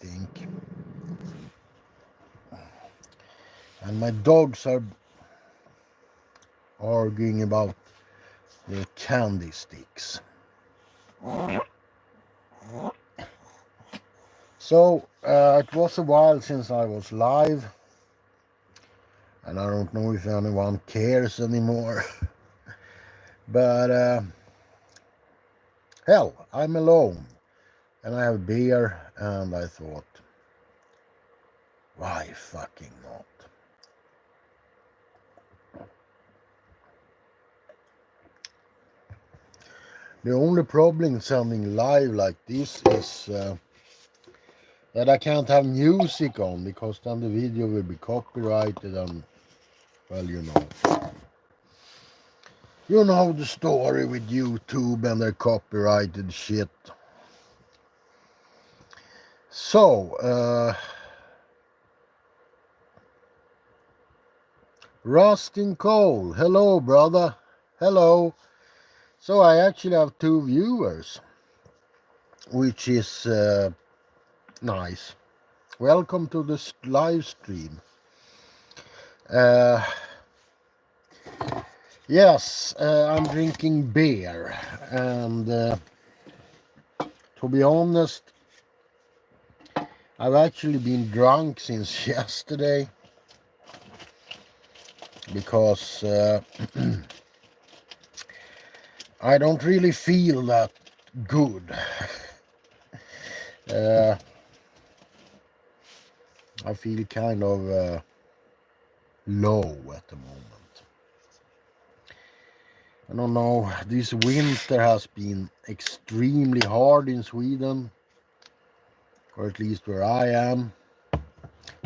think. And my dogs are arguing about the candy sticks. So it was a while since I was live, and I don't know if anyone cares anymore. But hell, I'm alone, and I have beer, and I thought, why fucking not? The only problem sending live like this is that I can't have music on, because then the video will be copyrighted, and well, you know the story with YouTube and their copyrighted shit. So Rustin Cole, hello brother, hello. So I actually have 2 viewers, which is nice. Welcome to this live stream. Yes, I'm drinking beer, and to be honest, I've actually been drunk since yesterday, because I don't really feel that good. I feel kind of low at the moment. I don't know, this winter has been extremely hard in Sweden, or at least where I am.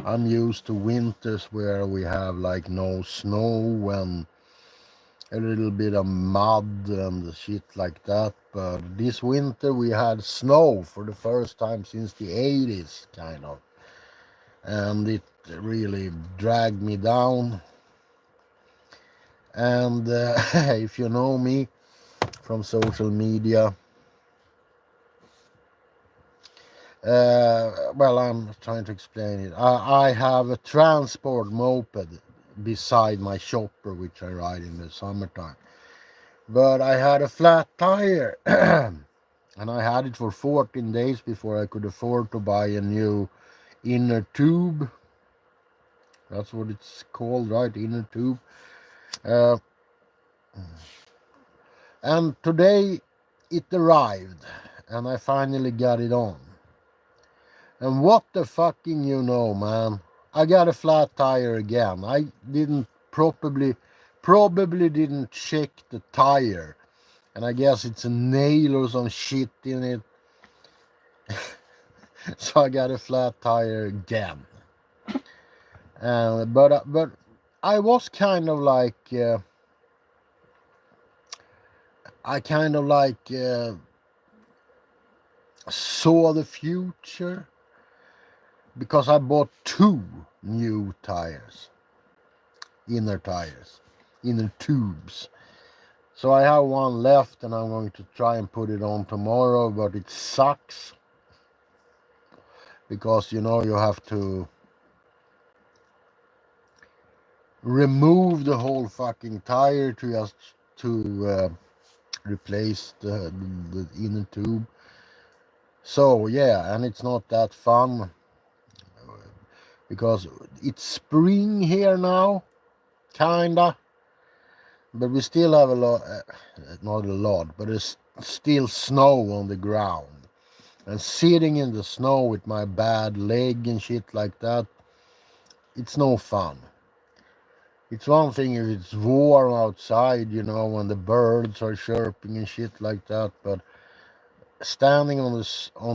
I'm used to winters where we have like no snow and a little bit of mud and shit like that, but this winter we had snow for the first time since the 80s, kind of, and it really dragged me down. And if you know me from social media, well, I'm trying to explain it. I have a transport moped beside my chopper, which I ride in the summertime. But I had a flat tire, and I had it for 14 days before I could afford to buy a new inner tube. That's what it's called, right? Inner tube. And today it arrived, and I finally got it on. And what the fucking man, I got a flat tire again. I didn't probably didn't check the tire, and I guess it's a nail or some shit in it. So I got a flat tire again. But I was kind of like saw the future, because I bought 2 new tires, inner tubes. So I have one left, and I'm going to try and put it on tomorrow, but it sucks, because you have to remove the whole fucking tire to replace the inner tube. So yeah, and it's not that fun, because it's spring here now, kinda, but we still have a lot, not a lot, but there's still snow on the ground. And sitting in the snow with my bad leg and shit like that, it's no fun. It's one thing if it's warm outside, when the birds are chirping and shit like that, but standing on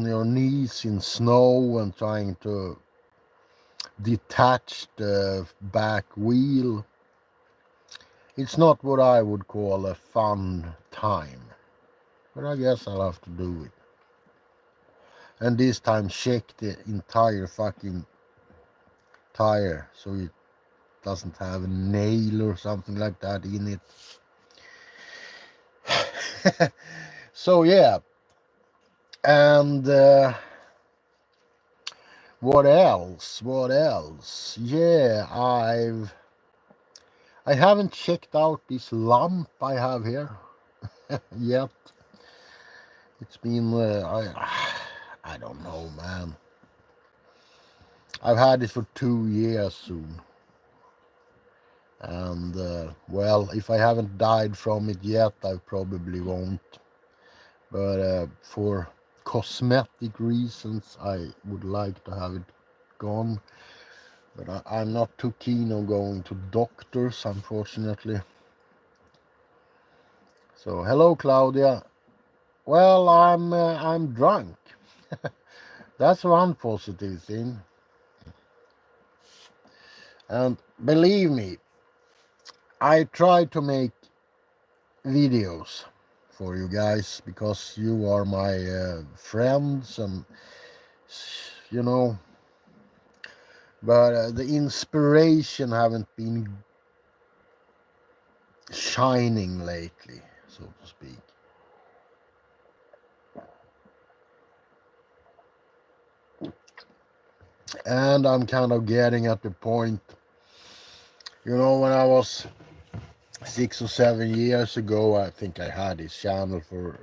your knees in snow and trying to detach the back wheel, it's not what I would call a fun time. But I guess I'll have to do it. And this time check the entire fucking tire, so it doesn't have a nail or something like that in it. So yeah, and What else? What else? Yeah, I haven't checked out this lamp I have here yet. It's been I don't know, man. I've had it for 2 years soon, and well, if I haven't died from it yet, I probably won't. But for cosmetic reasons, I would like to have it gone. But I'm not too keen on going to doctors, unfortunately. So hello, Claudia. Well, I'm drunk. That's one positive thing. And believe me, I try to make videos for you guys because you are my friends, and you know. But the inspiration haven't been shining lately, so to speak. And I'm kind of getting at the point, when I was 6 or 7 years ago, I think I had this channel for,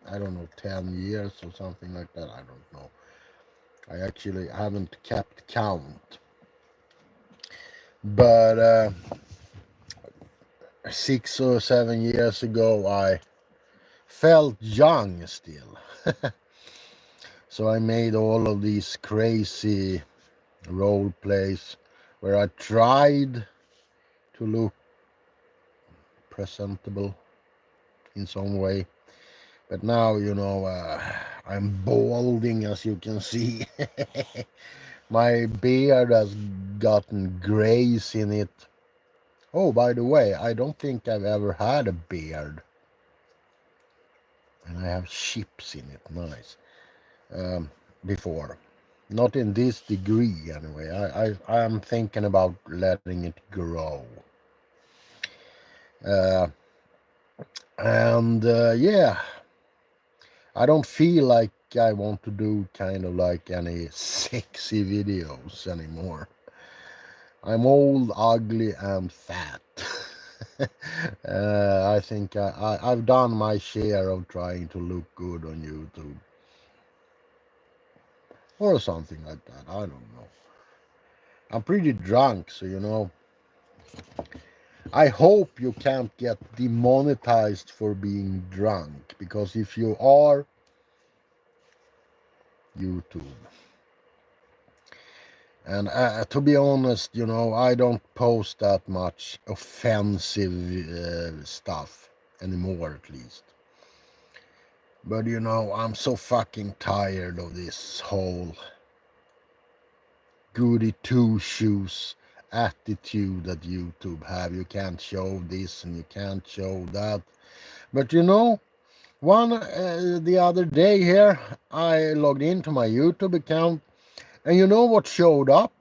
I don't know, 10 years or something like that. I don't know. I actually haven't kept count. But 6 or 7 years ago, I felt young still. So I made all of these crazy role plays where I tried to look presentable in some way. But now, I'm balding, as you can see. My beard has gotten grays in it. Oh, by the way, I don't think I've ever had a beard. And I have chips in it, nice. Before. Not in this degree, anyway. I am thinking about letting it grow. Uh, and yeah, I don't feel like I want to do kind of like any sexy videos anymore. I'm old, ugly, and fat. I think I've done my share of trying to look good on YouTube. Or something like that, I don't know. I'm pretty drunk, so I hope you can't get demonetized for being drunk, because if you are, YouTube. And to be honest, I don't post that much offensive stuff anymore, at least. But I'm so fucking tired of this whole goody two-shoes attitude that YouTube have. You can't show this and you can't show that. But the other day here, I logged into my YouTube account, and you know what showed up?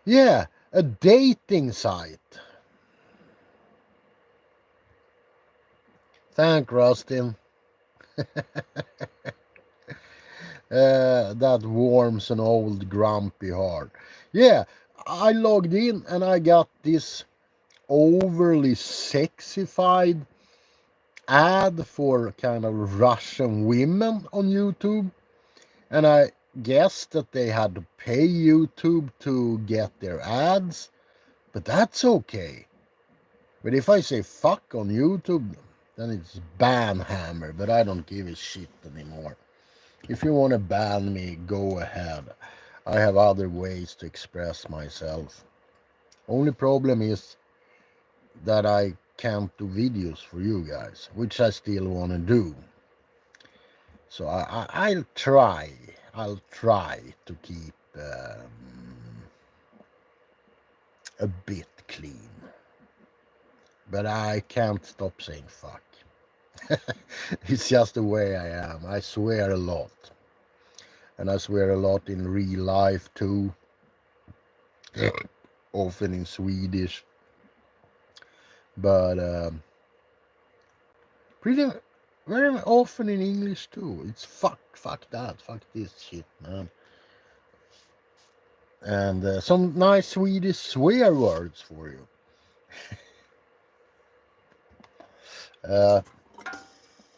Yeah, a dating site. Thank Rustin. That warms an old grumpy heart. Yeah, I logged in and I got this overly sexified ad for kind of Russian women on YouTube. And I guessed that they had to pay YouTube to get their ads. But that's okay. But if I say fuck on YouTube, then it's ban hammer. But I don't give a shit anymore. If you want to ban me, go ahead. I have other ways to express myself. Only problem is that I can't do videos for you guys, which I still want to do. So I'll try. I'll try to keep a bit clean. But I can't stop saying fuck. It's just the way I am. I swear a lot. And I swear a lot in real life too. Often in Swedish. But pretty very often in English too. It's fuck that, fuck this shit, man. And some nice Swedish swear words for you.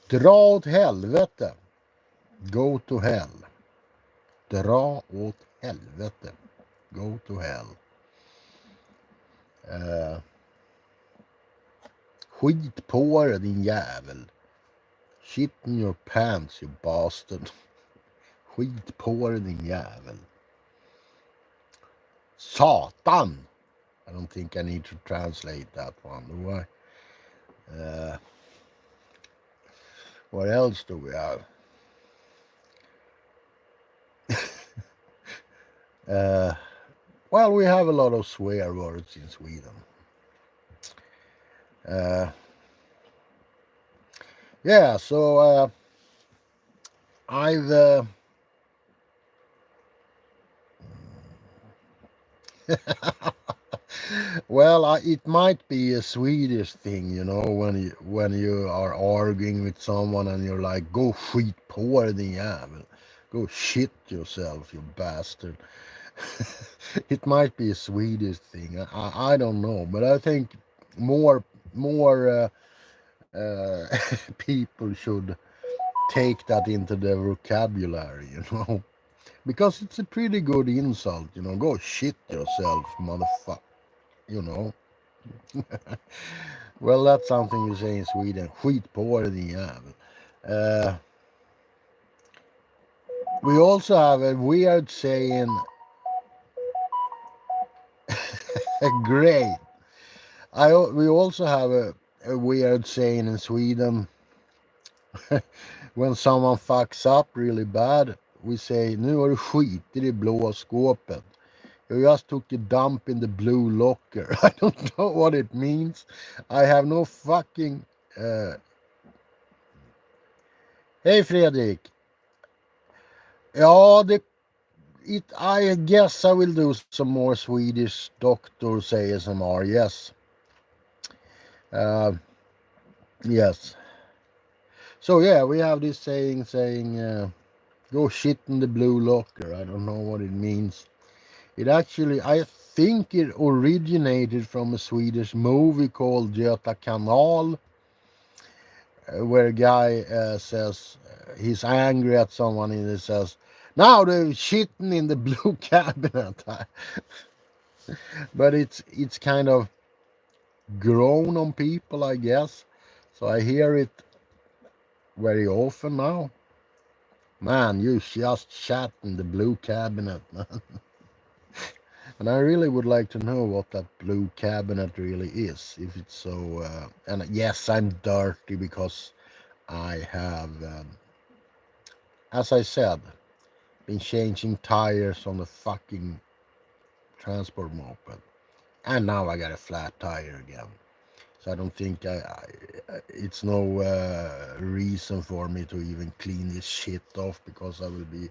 Dra åt helvete. Go to hell. Dra åt helvete. Go to hell. Skit på dig din jävel. Shit in your pants you bastard. Skit på dig din jävel. Satan. I don't think I need to translate that one, do I? What else do we have? Well, we have a lot of swear words in Sweden. Yeah, so I've well, it might be a Swedish thing, you know, when you are arguing with someone and you're like, go skit på dig din jävel, go shit yourself, you bastard. It might be a Swedish thing. I don't know, but I think more people should take that into their vocabulary, you know, because it's a pretty good insult, you know. Go shit yourself, motherfucker, you know. Well, that's something you say in Sweden. Skit på dig din jävel. We also have a weird saying. Great. We also have a weird saying in Sweden. When someone fucks up really bad, we say, nu har du skit i det blå skåpet. You just took a dump in the blue locker. I don't know what it means. I have no fucking... Hey Fredrik. Ja, I guess I will do some more Swedish doctors ASMR, yes. Yes. So yeah, we have this saying, go shit in the blue locker. I don't know what it means. It actually, I think it originated from a Swedish movie called Göta kanal, where a guy says he's angry at someone and he says, now they're shitting in the blue cabinet. But it's kind of grown on people, I guess. So I hear it very often now. Man, you just shat in the blue cabinet, man. And I really would like to know what that blue cabinet really is. If it's so... and yes, I'm dirty because I have, as I said, been changing tires on the fucking transport moped. And now I got a flat tire again. So I don't think it's no reason for me to even clean this shit off, because I will be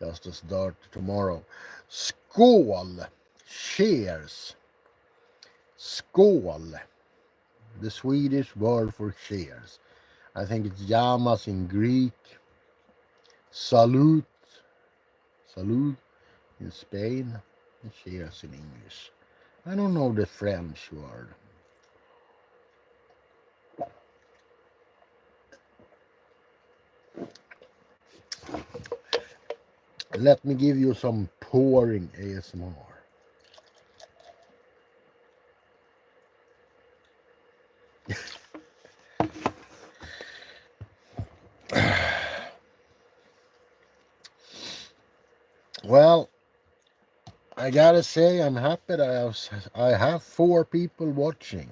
just as dirty tomorrow. Skål! Cheers! Skål! The Swedish word for cheers. I think it's yamas in Greek. Salute. Salute in Spain. And cheers in English. I don't know the French word. Let me give you some pouring ASMR. Well, I gotta say I'm happy that I have 4 people watching.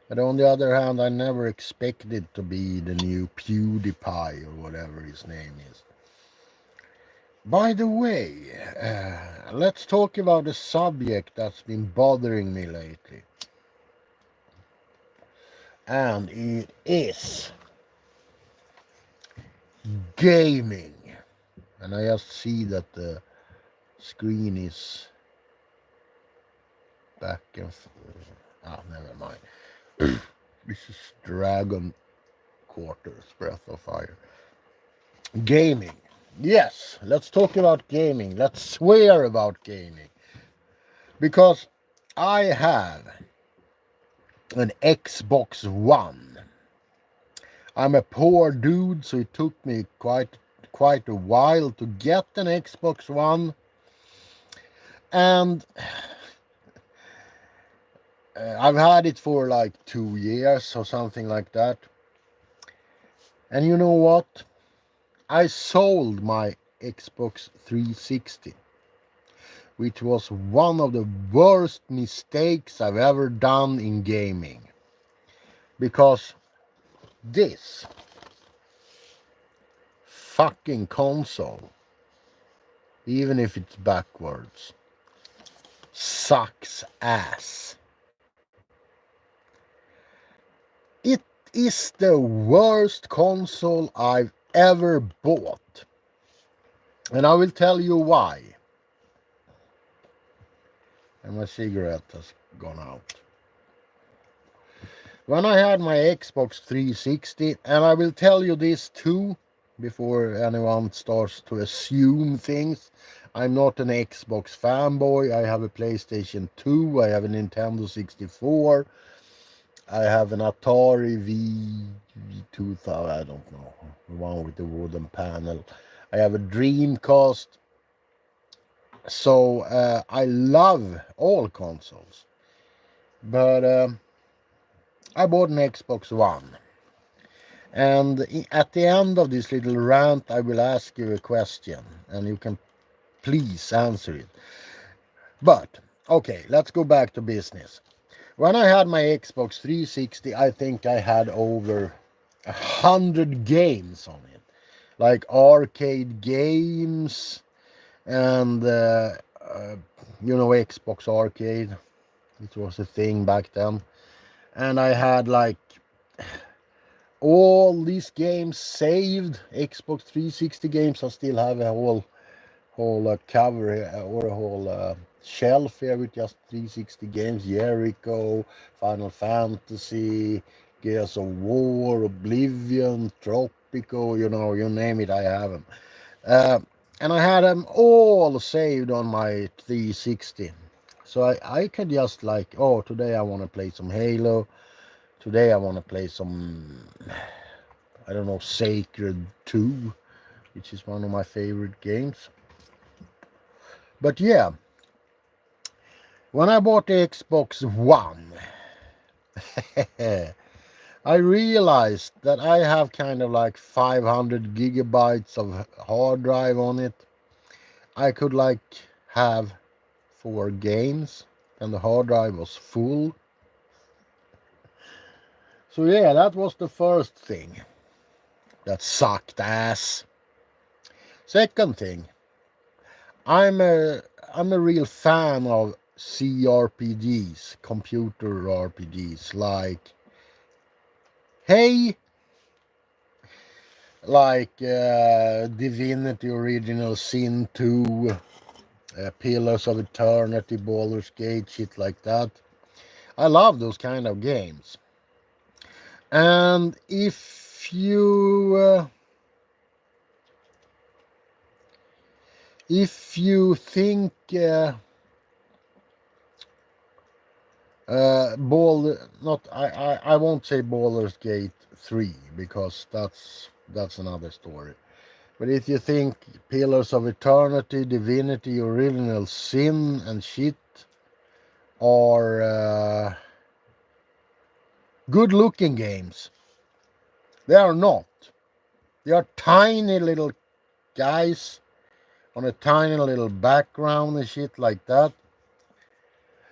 But on the other hand, I never expected to be the new PewDiePie or whatever his name is. By the way, let's talk about a subject that's been bothering me lately. And it is gaming. And I just see that the screen is back and forth. Never mind. This is Dragon Quarters, Breath of Fire. Gaming. Yes, let's talk about gaming. Let's swear about gaming. Because I have an Xbox One. I'm a poor dude, so it took me quite a while to get an Xbox One. And I've had it for like 2 years or something like that. And you know what? I sold my Xbox 360, which was one of the worst mistakes I've ever done in gaming. Because this fucking console, even if it's backwards, sucks ass. It is the worst console I've ever bought. And I will tell you why. And my cigarette has gone out. When I had my Xbox 360, and I will tell you this too, before anyone starts to assume things, I'm not an Xbox fanboy. I have a PlayStation 2, I have a Nintendo 64, I have an Atari V2000, I don't know, the one with the wooden panel. I have a Dreamcast. So I love all consoles. But I bought an Xbox One. And at the end of this little rant, I will ask you a question, and you can please answer it. But, okay, let's go back to business. When I had my Xbox 360, I think I had over 100 games on it. Like arcade games and, Xbox Arcade. It was a thing back then. And I had like all these games saved, Xbox 360 games. I still have a whole cover here, or a whole shelf here with just 360 games. Jericho, Final Fantasy, Gears of War, Oblivion, Tropico, you name it, I have them. And I had them all saved on my 360. So I could just like, oh, today I want to play some Halo. Today I want to play some, I don't know, Sacred 2, which is one of my favorite games. But yeah, when I bought the Xbox One, I realized that I have kind of like 500 gigabytes of hard drive on it. I could like have 4 games, and the hard drive was full. So yeah, that was the first thing that sucked ass. Second thing, I'm a real fan of CRPGs, computer RPGs, hey, like Divinity Original Sin 2, Pillars of Eternity, Baldur's Gate, shit like that. I love those kind of games. And if you think I won't say Baldur's Gate 3, because that's another story. But if you think Pillars of Eternity, Divinity, Original Sin and shit are good looking games, they are not. They are tiny little guys on a tiny little background and shit like that.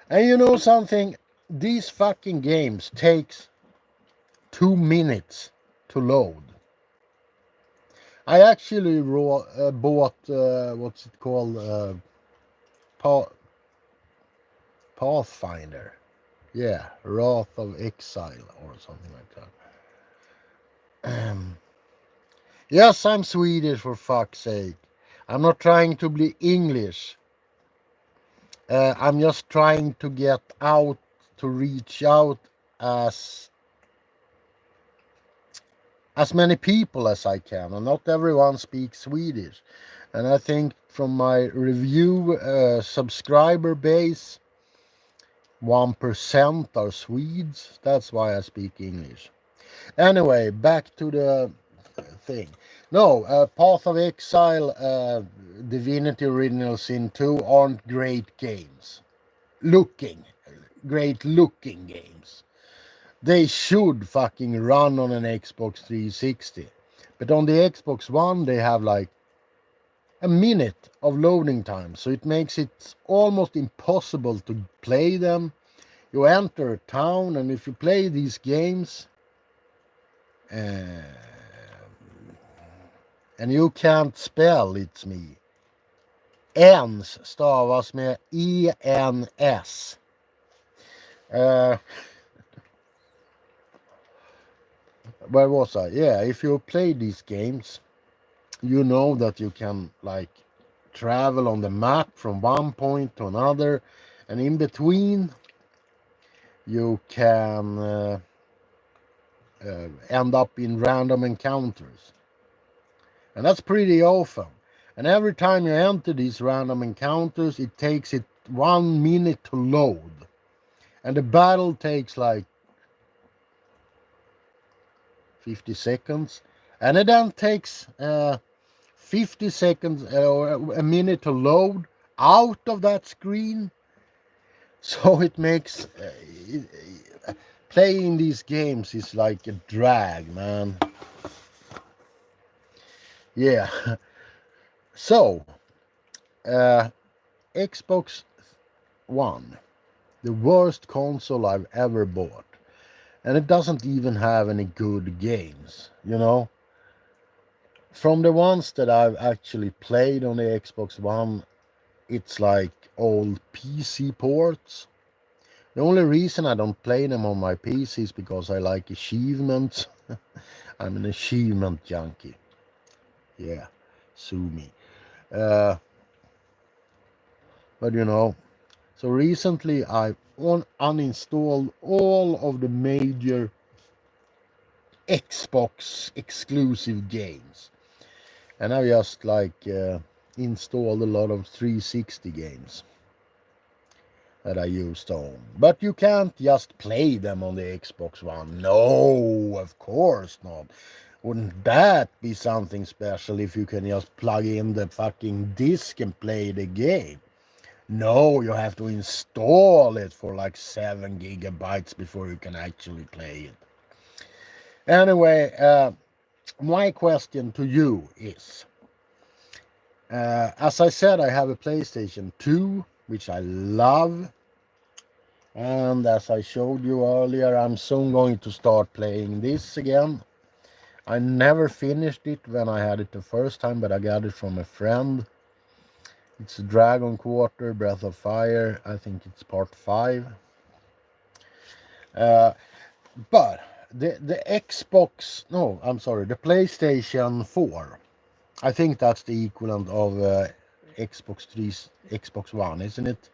And you know something? These fucking games takes 2 minutes to load. I actually bought what's it called, Pathfinder. Yeah, Wrath of Exile or something like that. Yes, I'm Swedish, for fuck's sake. I'm not trying to be English. I'm just trying to get out, to reach out as as many people as I can, and not everyone speaks Swedish. And I think from my review subscriber base, 1% are Swedes. That's why I speak English. Anyway, back to the thing. No, Path of Exile, Divinity Original Sin 2 aren't great games. Great looking games. They should fucking run on an Xbox 360. But on the Xbox One, they have like a minute of loading time. So it makes it almost impossible to play them. You enter a town, and if you play these games, and you can't spell It's Me. Ens stavas med ENS. Where was I? Yeah, if you play these games, you know that you can like travel on the map from one point to another, and in between you can end up in random encounters, and that's pretty often. And every time you enter these random encounters, it takes it 1 minute to load, and the battle takes like 50 seconds, and it then takes 50 seconds or a minute to load out of that screen. So it makes playing these games is like a drag, man. Yeah. So Xbox One, the worst console I've ever bought, and it doesn't even have any good games, you know. From the ones that I've actually played on the Xbox One, it's like old PC ports. The only reason I don't play them on my PC is because I like achievements. I'm an achievement junkie. Yeah, sue me. But you know, so recently I uninstalled all of the major Xbox exclusive games, and I just like installed a lot of 360 games that I used to own. But you can't just play them on the Xbox One. No, of course not. Wouldn't that be something special if you can just plug in the fucking disc and play the game? No, you have to install it for like 7 gigabytes before you can actually play it. Anyway, my question to you is, as I said, I have a PlayStation 2, which I love. And as I showed you earlier, I'm soon going to start playing this again. I never finished it when I had it the first time, but I got it from a friend. It's Dragon Quarter, Breath of Fire. I think it's part 5. But the Xbox, no, I'm sorry, the PlayStation 4. I think that's the equivalent of Xbox One, isn't it?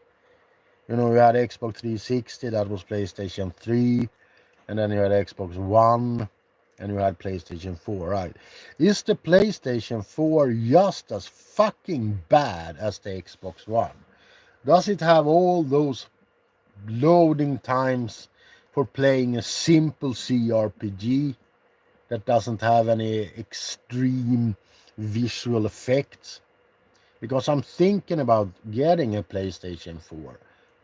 You know, we had Xbox 360, that was PlayStation 3, and then you had Xbox One, and you had PlayStation 4, right? Is the PlayStation 4 just as fucking bad as the Xbox One? Does it have all those loading times for playing a simple CRPG that doesn't have any extreme visual effects? Because I'm thinking about getting a PlayStation 4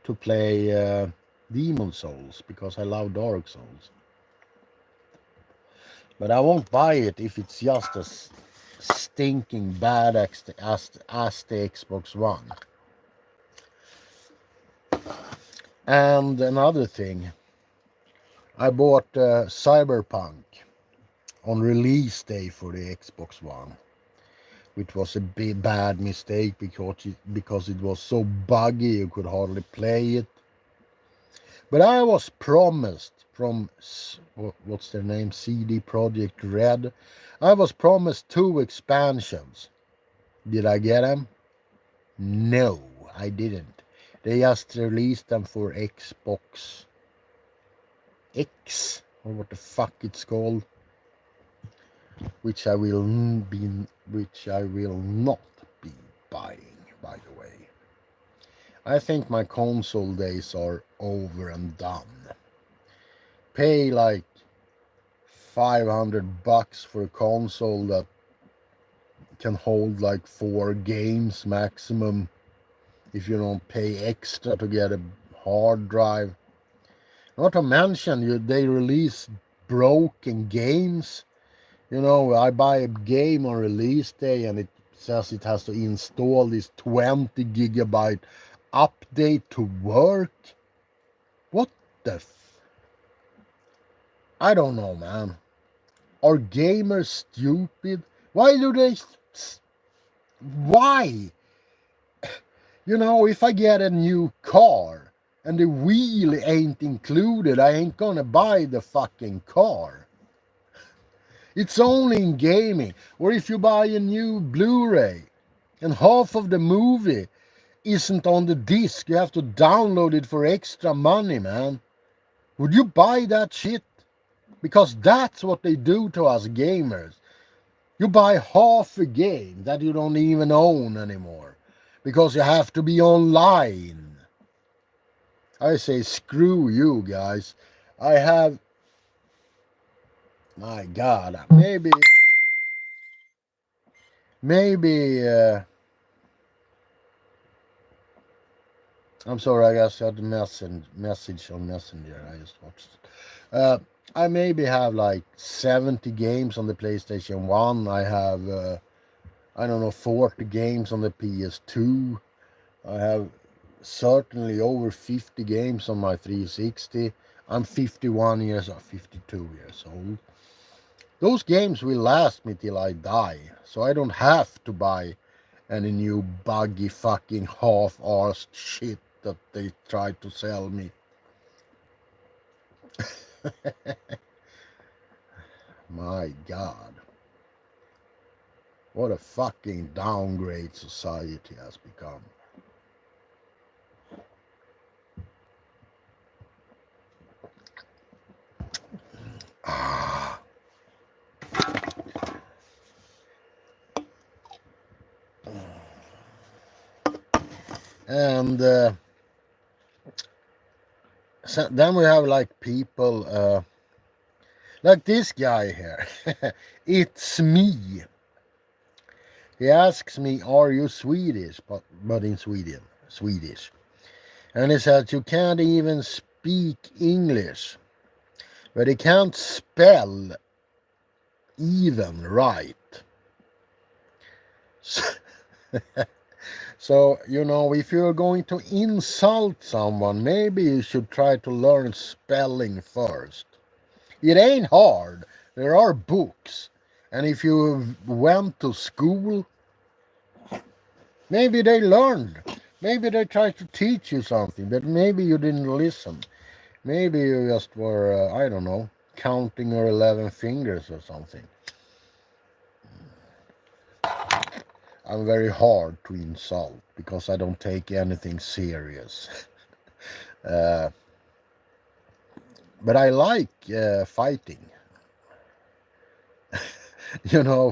to play Demon Souls, because I love Dark Souls. But I won't buy it if it's just as stinking bad as the Xbox One. And another thing, I bought Cyberpunk on release day for the Xbox One, which was a bad mistake because it was so buggy you could hardly play it. But I was promised from, what's their name, CD Projekt Red, I was promised 2 expansions. Did I get them? No, I didn't. They just released them for Xbox X, or what the fuck it's called. which I will not be buying, by the way. I think my console days are over and done. Pay like $500 for a console that can hold like 4 games maximum if you don't pay extra to get a hard drive. Not to mention they release broken games. I buy a game on release day and it says it has to install this 20 gigabyte update to work. What the I don't know, man. Are gamers stupid? Why do they... Why? If I get a new car and the wheel ain't included, I ain't gonna buy the fucking car. It's only in gaming. Or if you buy a new Blu-ray and half of the movie isn't on the disc, you have to download it for extra money, man. Would you buy that shit? Because that's what they do to us gamers. You buy half a game that you don't even own anymore because you have to be online. I say screw you guys. I have... My God, maybe I'm sorry, I just got a message on Messenger. I just watched it. I maybe have like 70 games on the PlayStation 1. I have, I don't know, 40 games on the PS2. I have certainly over 50 games on my 360. I'm 52 years old. Those games will last me till I die, so I don't have to buy any new buggy fucking half-arsed shit that they tried to sell me. My God. What a fucking downgrade society has become. And so then we have like people like this guy here. It's me. He asks me, "Are you Swedish?" But in Swedish. And he said, "You can't even speak English, but he can't spell even right." So, if you're going to insult someone, maybe you should try to learn spelling first. It ain't hard. There are books. And if you went to school, maybe they learned. Maybe they tried to teach you something, but maybe you didn't listen. Maybe you just were, I don't know, counting your 11 fingers or something. I'm very hard to insult because I don't take anything serious. But I like fighting.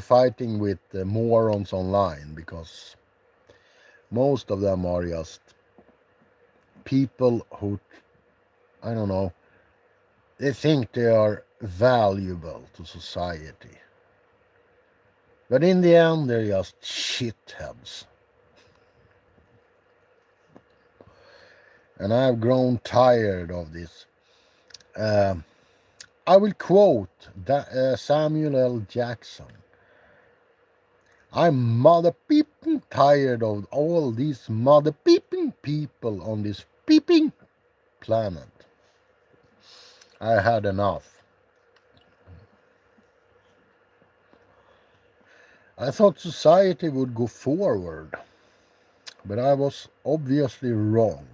Fighting with morons online, because most of them are just people who, I don't know, they think they are valuable to society. But in the end, they're just shitheads. And I've grown tired of this. I will quote Samuel L. Jackson. "I'm mother peeping tired of all these mother peeping people on this peeping planet. I had enough." I thought society would go forward, but I was obviously wrong.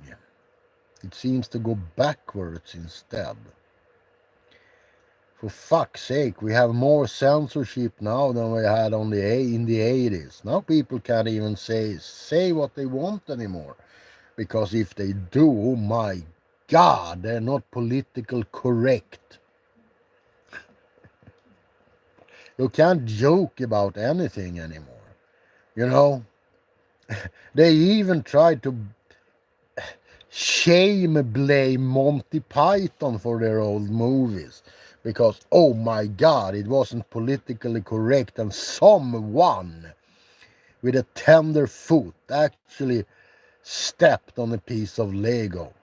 It seems to go backwards instead. For fuck's sake, we have more censorship now than we had in the 80s. Now people can't even say what they want anymore. Because if they do, oh my God, they're not political correct. You can't joke about anything anymore. You know, they even tried to shame blame Monty Python for their old movies because, oh my god, it wasn't politically correct and someone with a tender foot actually stepped on a piece of Lego.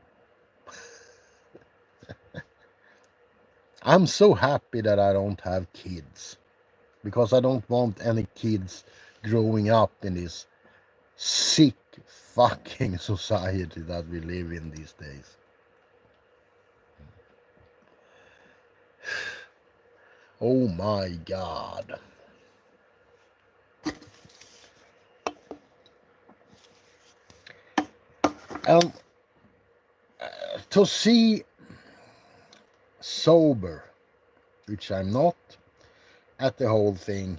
I'm so happy that I don't have kids because I don't want any kids growing up in this sick fucking society that we live in these days. Oh my god. And to see sober, which I'm not, at the whole thing,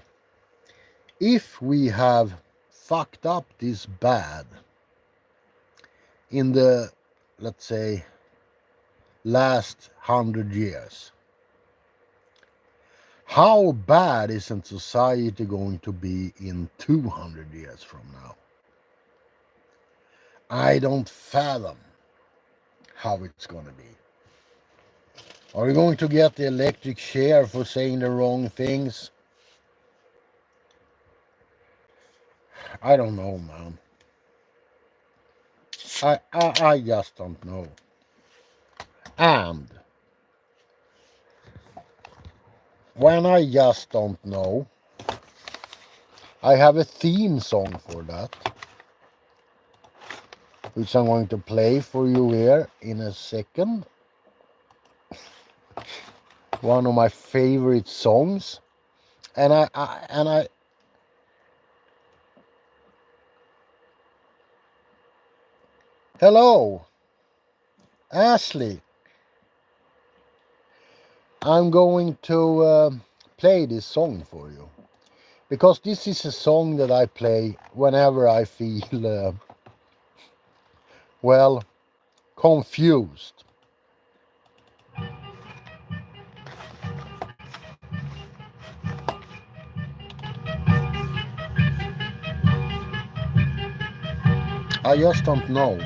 if we have fucked up this bad in the, let's say, last 100 years, how bad isn't society going to be in 200 years from now? I don't fathom how it's going to be. Are we going to get the electric chair for saying the wrong things? I don't know, man. I just don't know. And when I just don't know, I have a theme song for that, which I'm going to play for you here in a second. One of my favorite songs. And I hello, Ashley. I'm going to play this song for you because this is a song that I play whenever I feel well, confused. I just don't know.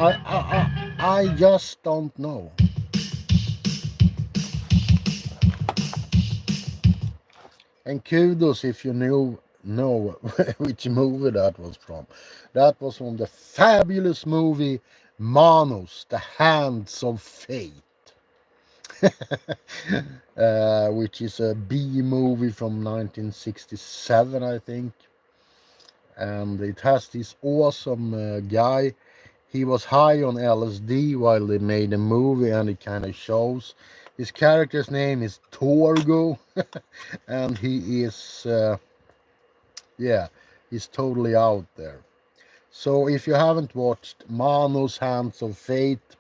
I just don't know. And kudos if you know which movie that was from. That was from the fabulous movie Manos, The Hands of Fate. Which is a B movie from 1967, I think. And it has this awesome guy. He was high on LSD while they made the movie, and it kind of shows. His character's name is Torgo, and he is, yeah, he's totally out there. So if you haven't watched Manos Hands of Fate,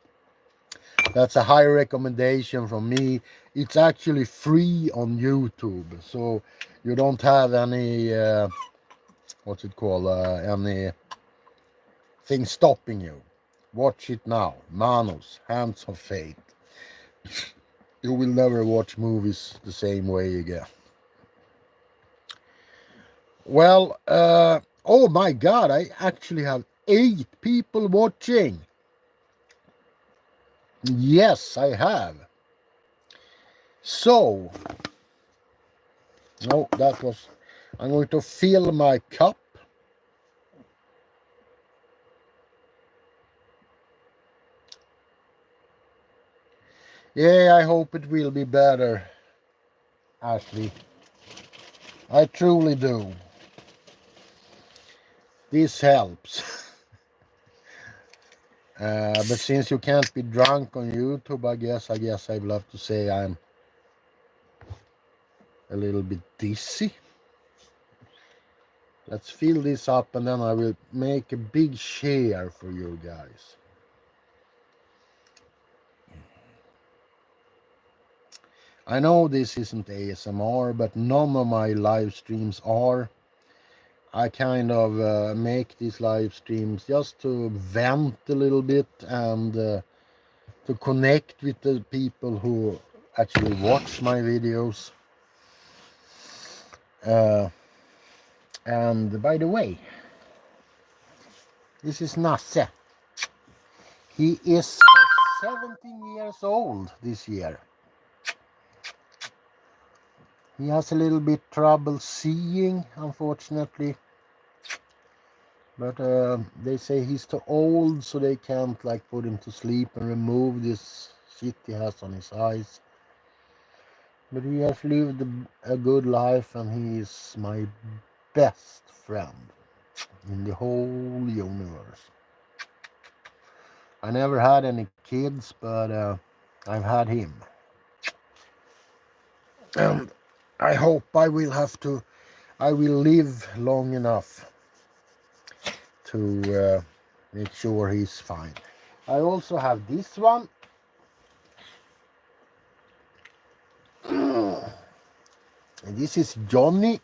that's a high recommendation from me. It's actually free on YouTube, so you don't have any, what's it called, any thing stopping you. Watch it now. Manos, Hands of Fate. You will never watch movies the same way again. Well, oh my god, I actually have 8 people watching. Yes, I have. So, no, that was, I'm going to fill my cup. Yeah, I hope it will be better, Ashley. I truly do. This helps. But since you can't be drunk on YouTube, I guess I will have to say I'm a little bit dizzy. Let's fill this up and then I will make a big share for you guys. I know this isn't ASMR, but none of my live streams are. I kind of make these live streams just to vent a little bit and to connect with the people who actually watch my videos. And by the way, this is Nasse. He is 17 years old this year. He has a little bit trouble seeing, unfortunately. But they say he's too old, so they can't like put him to sleep and remove this shit he has on his eyes. But he has lived a good life, and he is my best friend in the whole universe. I never had any kids, but I've had him. And I hope I will live long enough to make sure he's fine. I also have this one. And this is Johnny.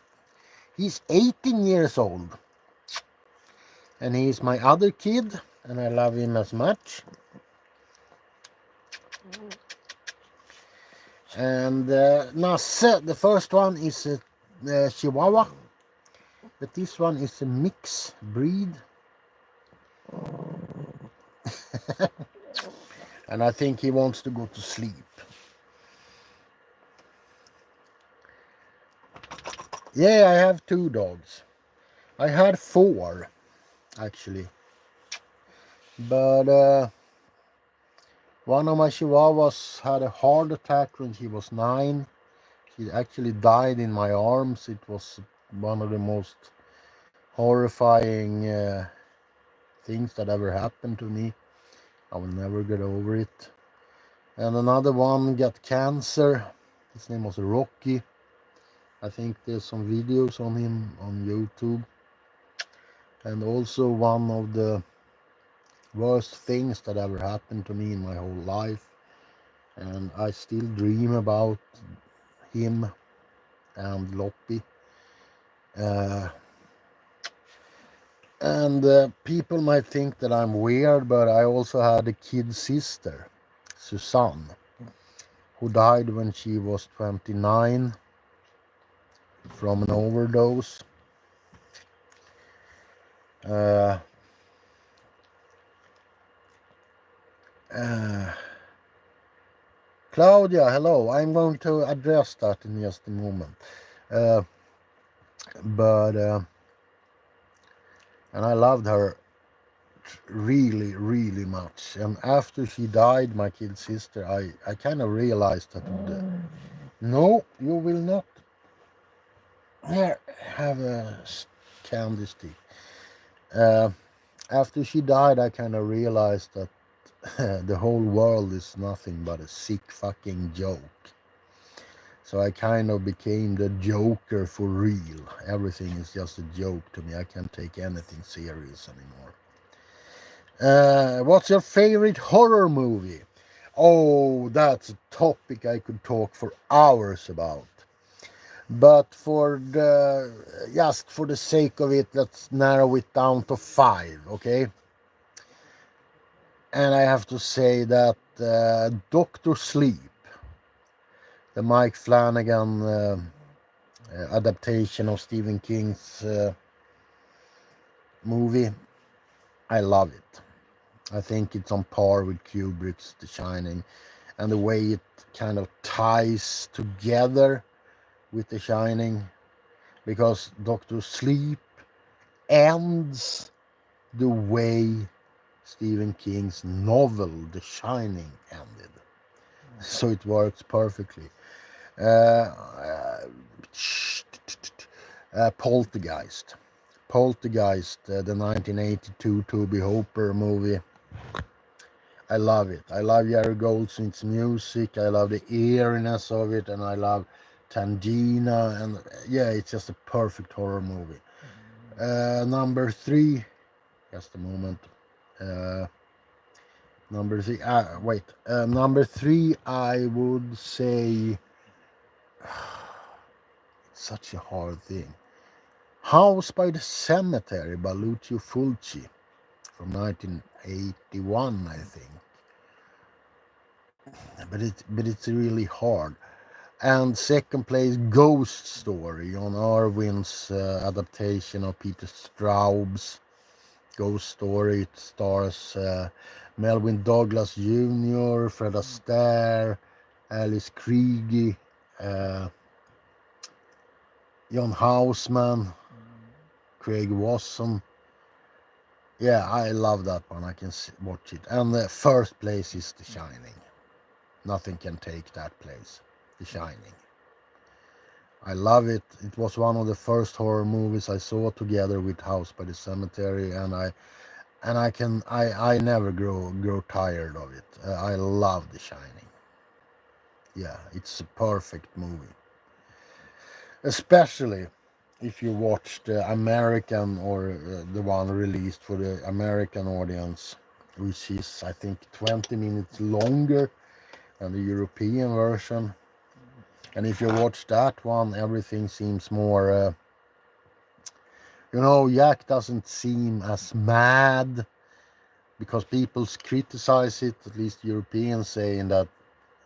He's 18 years old. And he's my other kid, and I love him as much. And Nasse, the first one is a Chihuahua, but this one is a mixed breed. And I think he wants to go to sleep. Yeah, I have 2 dogs. I had 4, actually. But one of my Chihuahuas had a heart attack when she was 9. She actually died in my arms. It was one of the most horrifying things that ever happened to me. I will never get over it. And another one got cancer. His name was Rocky. I think there's some videos on him on YouTube. And also one of the worst things that ever happened to me in my whole life. And I still dream about him and Loppy. And people might think that I'm weird, but I also had a kid sister, Susanne, who died when she was 29 from an overdose. Claudia, hello. I'm going to address that in just a moment. And I loved her really, really much. And after she died, my kid sister, I kind of realized that no, you will not. Here, have a candy stick. After she died, I kind of realized that the whole world is nothing but a sick fucking joke. So I kind of became the Joker for real. Everything is just a joke to me. I can't take anything serious anymore. What's your favorite horror movie? Oh, that's a topic I could talk for hours about. But just for the sake of it, let's narrow it down to 5, okay? And I have to say that Dr. Sleep, the Mike Flanagan adaptation of Stephen King's movie, I love it. I think it's on par with Kubrick's The Shining, and the way it kind of ties together with The Shining, because Dr. Sleep ends the way Stephen King's novel The Shining ended. So it works perfectly. Poltergeist, the 1982 Tobe Hooper movie. I love it. I love Jerry Goldsmith's music. I love the eeriness of it, and I love Tangina, and yeah, it's just a perfect horror movie. Number 3, just a moment. Number 3. Number 3, I would say. It's such a hard thing. House by the Cemetery by Lucio Fulci from 1981, I think. but it's really hard. And second place, Ghost Story, John Irwin's adaptation of Peter Straub's Ghost Story. It stars Melvin Douglas Jr., Fred Astaire, Alice Krige, uh, John Houseman, Craig Wasson. Yeah, I love that one. I can watch it. And the first place is The Shining. Nothing can take that place. The Shining. I love it. It was one of the first horror movies I saw together with House by the Cemetery, and I never grow tired of it. I love The Shining. Yeah, it's a perfect movie. Especially if you watch the American or the one released for the American audience, which is I think 20 minutes longer than the European version. And if you watch that one, everything seems more, Jack doesn't seem as mad because people criticize it, at least Europeans saying that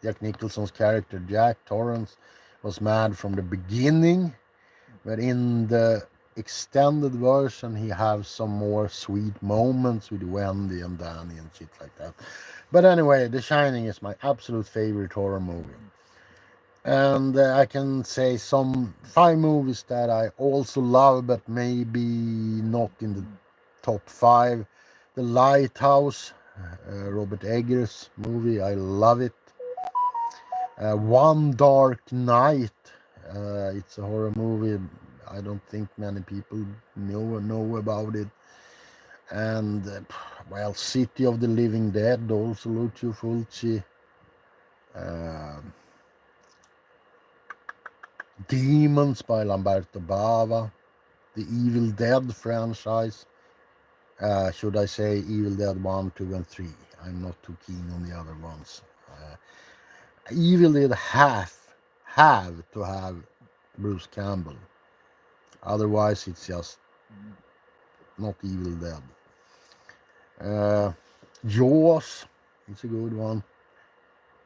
Jack Nicholson's character, Jack Torrance, was mad from the beginning. But in the extended version, he has some more sweet moments with Wendy and Danny and shit like that. But anyway, The Shining is my absolute favorite horror movie. And I can say some 5 movies that I also love, but maybe not in the top 5. The Lighthouse, Robert Eggers movie, I love it. One Dark Night, it's a horror movie. I don't think many people know about it. And City of the Living Dead, also Lucio Fulci. Demons by Lamberto Bava. The Evil Dead franchise. Should I say Evil Dead 1, 2, and 3? I'm not too keen on the other ones. Evil Dead have to have Bruce Campbell. Otherwise, it's just not Evil Dead. Jaws, it's a good one.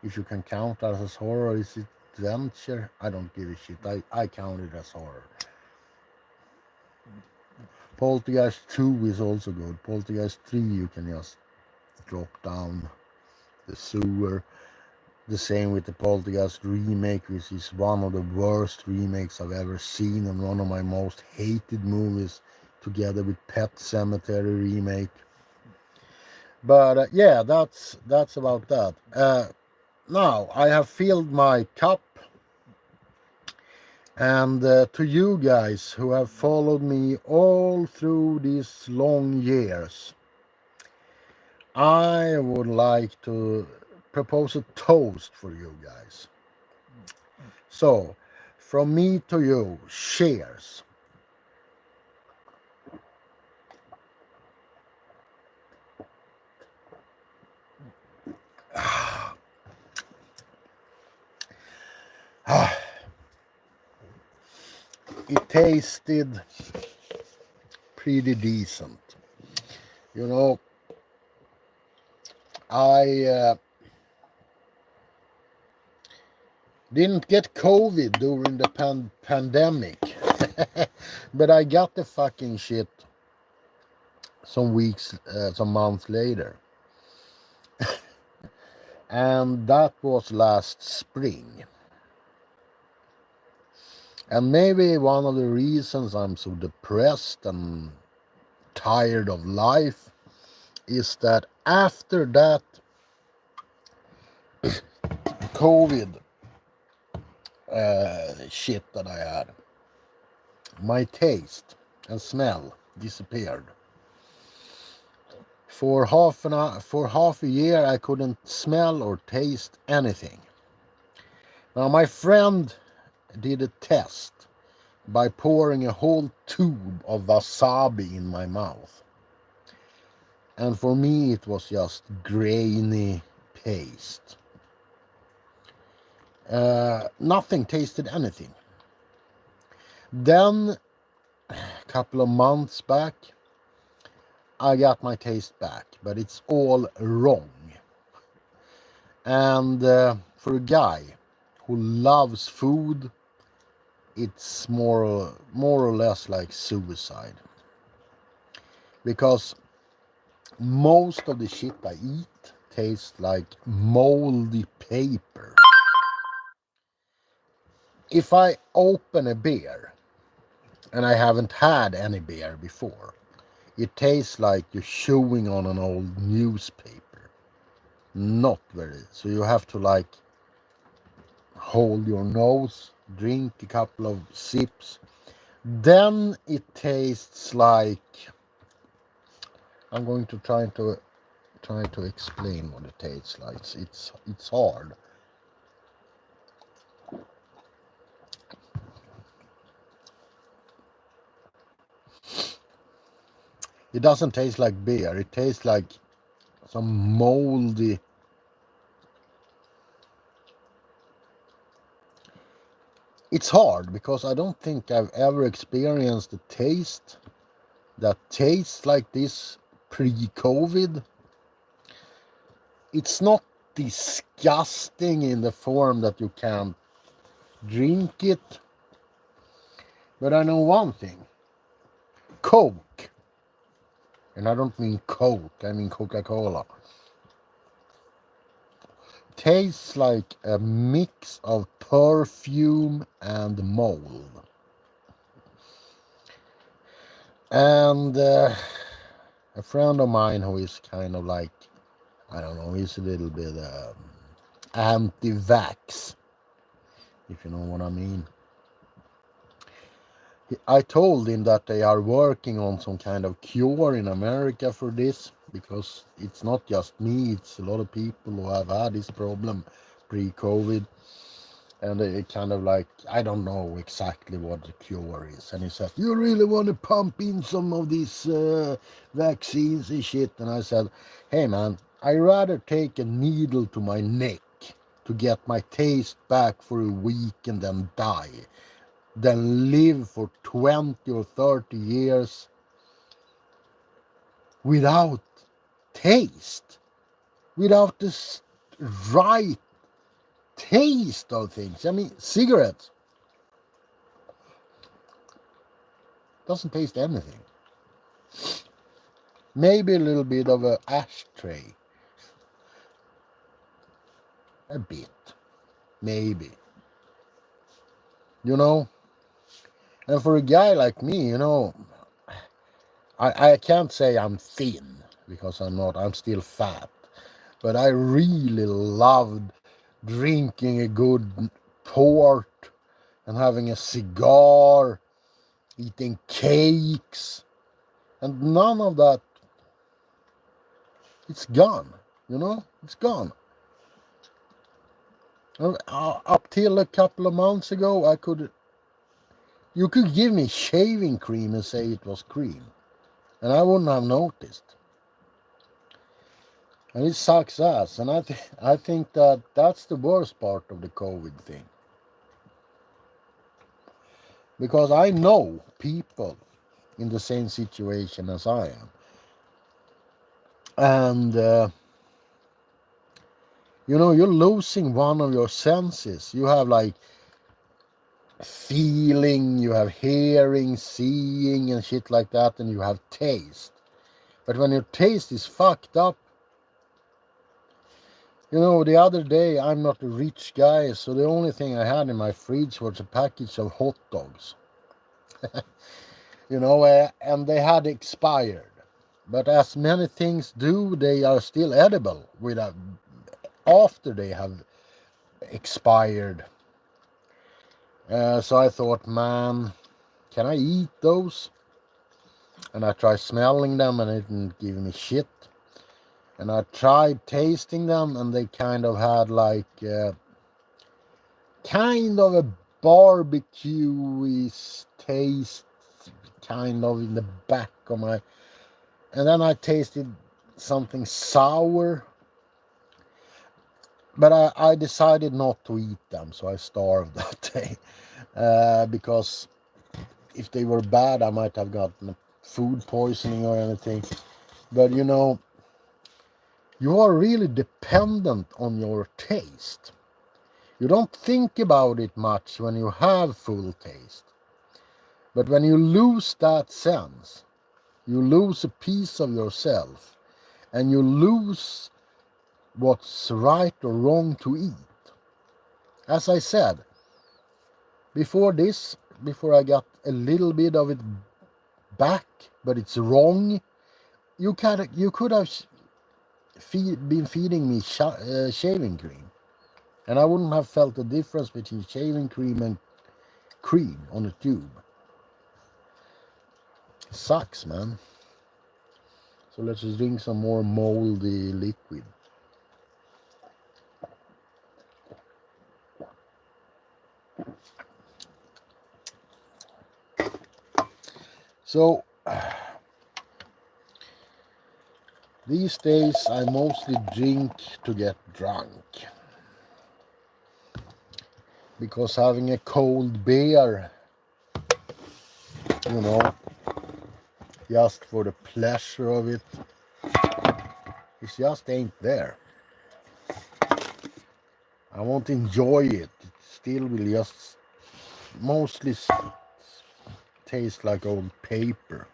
If you can count that as horror, is it adventure? I don't give a shit. I count it as horror. Poltergeist 2 is also good. Poltergeist 3, you can just drop down the sewer. The same with the Poltergeist remake, which is one of the worst remakes I've ever seen and one of my most hated movies, together with Pet Sematary remake. But yeah, that's about that. Now I have filled my cup, and to you guys who have followed me all through these long years, I would like to propose a toast for you guys. So, from me to you, cheers. It tasted pretty decent. I didn't get COVID during the pandemic, but I got the fucking shit some months later. And that was last spring. And maybe one of the reasons I'm so depressed and tired of life is that after that COVID shit that I had, my taste and smell disappeared. For half a year I couldn't smell or taste anything. Now my friend did a test by pouring a whole tube of wasabi in my mouth. And for me it was just grainy paste. Nothing tasted anything. Then a couple of months back I got my taste back, but it's all wrong. And for a guy who loves food, it's more or less like suicide. Because most of the shit I eat tastes like moldy paper. If I open a beer, and I haven't had any beer before, it tastes like you're chewing on an old newspaper. Not very. So you have to like hold your nose, drink a couple of sips. Then it tastes like, I'm going to try to explain what it tastes like. It's hard. It doesn't taste like beer. It tastes like some moldy. It's hard because I don't think I've ever experienced a taste that tastes like this pre-COVID. It's not disgusting in the form that you can't drink it, but I know one thing. Coke, and I don't mean Coke, I mean Coca-Cola, tastes like a mix of perfume and mold. And a friend of mine who is kind of like, I don't know, he's a little bit anti-vax, if you know what I mean. I told him that they are working on some kind of cure in America for this, because it's not just me, it's a lot of people who have had this problem pre-COVID. And they kind of like, I don't know exactly what the cure is. And he said, you really want to pump in some of these vaccines and shit? And I said, hey man, I'd rather take a needle to my neck to get my taste back for a week and then die than live for 20 or 30 years without taste, without the right taste of things. I mean, cigarettes doesn't taste anything. Maybe a little bit of an ashtray. A bit. Maybe. You know? And for a guy like me, you know, I can't say I'm thin, because I'm not. I'm still fat. But I really loved drinking a good port and having a cigar, eating cakes. And none of that, it's gone. You know? It's gone. Up till a couple of months ago, you could give me shaving cream and say it was cream, and I wouldn't have noticed. And it sucks ass, and I think that that's the worst part of the COVID thing, because I know people in the same situation as I am, and you know, you're losing one of your senses. You have like feeling, you have hearing, seeing, and shit like that, and you have taste. But when your taste is fucked up, you know, the other day, I'm not a rich guy, so the only thing I had in my fridge was a package of hot dogs. You know, and they had expired. But as many things do, they are still edible after they have expired. So I thought, man, can I eat those? And I tried smelling them, and it didn't give me shit. And I tried tasting them, and they kind of had like kind of a barbecue taste, kind of in the back of my. And then I tasted something sour, but I decided not to eat them, so I starved that day. Because if they were bad, I might have gotten food poisoning or anything. But you know, you are really dependent on your taste. You don't think about it much when you have full taste. But when you lose that sense, you lose a piece of yourself and you lose what's right or wrong to eat. As I said, before I got a little bit of it back, but it's wrong, you could have been feeding me shaving cream. And I wouldn't have felt the difference between shaving cream and cream on a tube. Sucks, man. So let's just drink some more moldy liquid. So these days I mostly drink to get drunk. Because having a cold beer, you know, just for the pleasure of it, it just ain't there. I won't enjoy it. It still will just mostly taste like old paper.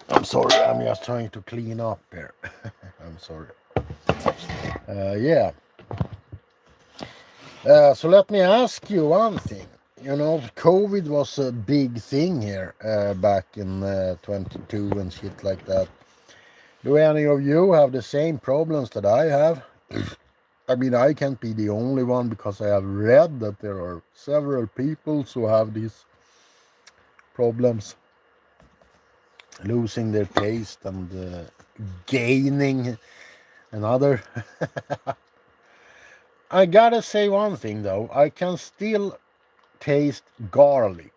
I'm sorry, I'm just trying to clean up here. I'm sorry. Yeah. So let me ask you one thing. You know, COVID was a big thing here back in 22 and shit like that. Do any of you have the same problems that I have? I mean, I can't be the only one because I have read that there are several people who have these problems, losing their taste and gaining another. I gotta say one thing though, I can still taste garlic.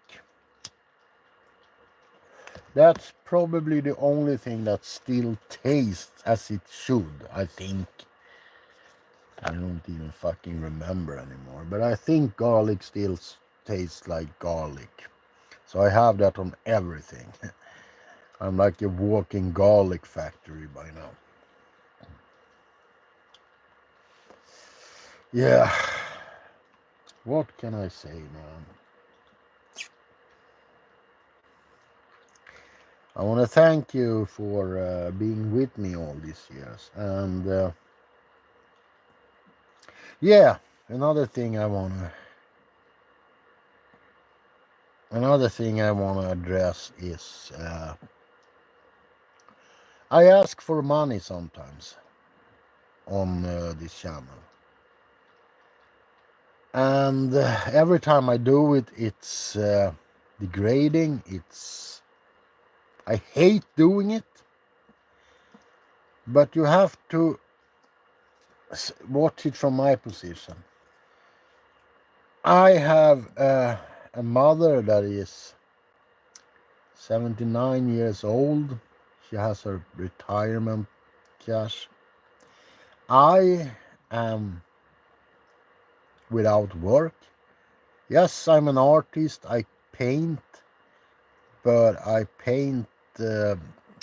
That's probably the only thing that still tastes as it should, I think. I don't even fucking remember anymore, but I think garlic still tastes like garlic. So I have that on everything. I'm like a walking garlic factory by now. Yeah. What can I say, man? I want to thank you for being with me all these years. And yeah, another thing I want to address is I ask for money sometimes on this channel. And every time I do it, it's degrading. I hate doing it. But you have to watch it from my position. I have a mother that is 79 years old. She has her retirement cash. I am without work. Yes, I'm an artist. I paint, but I paint.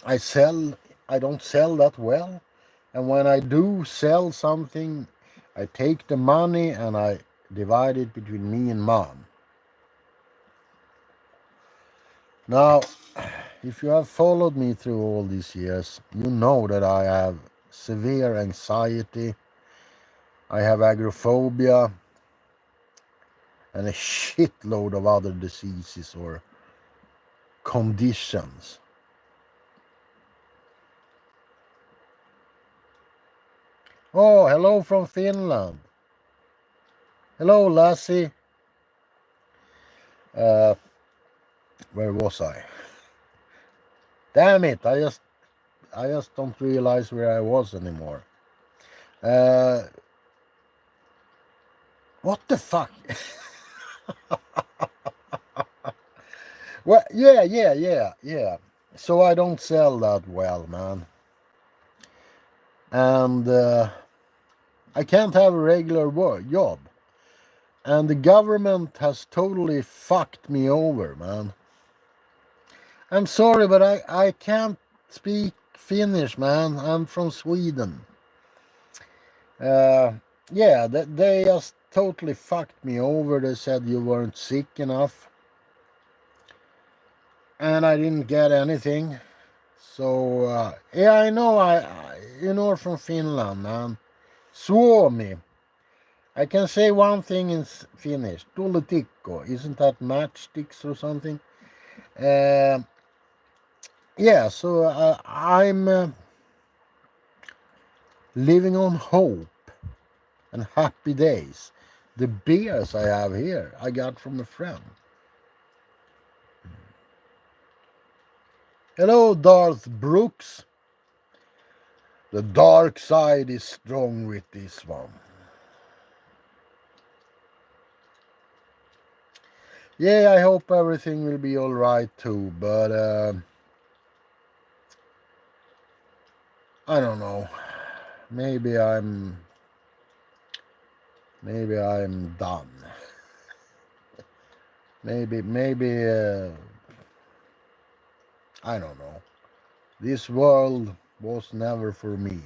I sell. I don't sell that well, and when I do sell something, I take the money and I divide it between me and mom. Now, if you have followed me through all these years, you know that I have severe anxiety, I have agoraphobia, and a shitload of other diseases or conditions. Oh, hello from Finland. Hello, Lassie. Where was I? Damn it! I just don't realize where I was anymore. What the fuck? Well, yeah. So I don't sell that well, man. And I can't have a regular job. And the government has totally fucked me over, man. I'm sorry, but I can't speak Finnish, man. I'm from Sweden. Uh, yeah, they just totally fucked me over. They said you weren't sick enough, and I didn't get anything. So yeah, I know. You're from Finland, man. Suomi. I can say one thing in Finnish. Tulitikko. Isn't that matchsticks or something? Uh, yeah. So I'm living on hope and happy days. The beers I have here, I got from a friend. Hello, Darth Brooks. The dark side is strong with this one. Yeah, I hope everything will be alright too, but I don't know. Maybe I'm done. Maybe I don't know. This world was never for me.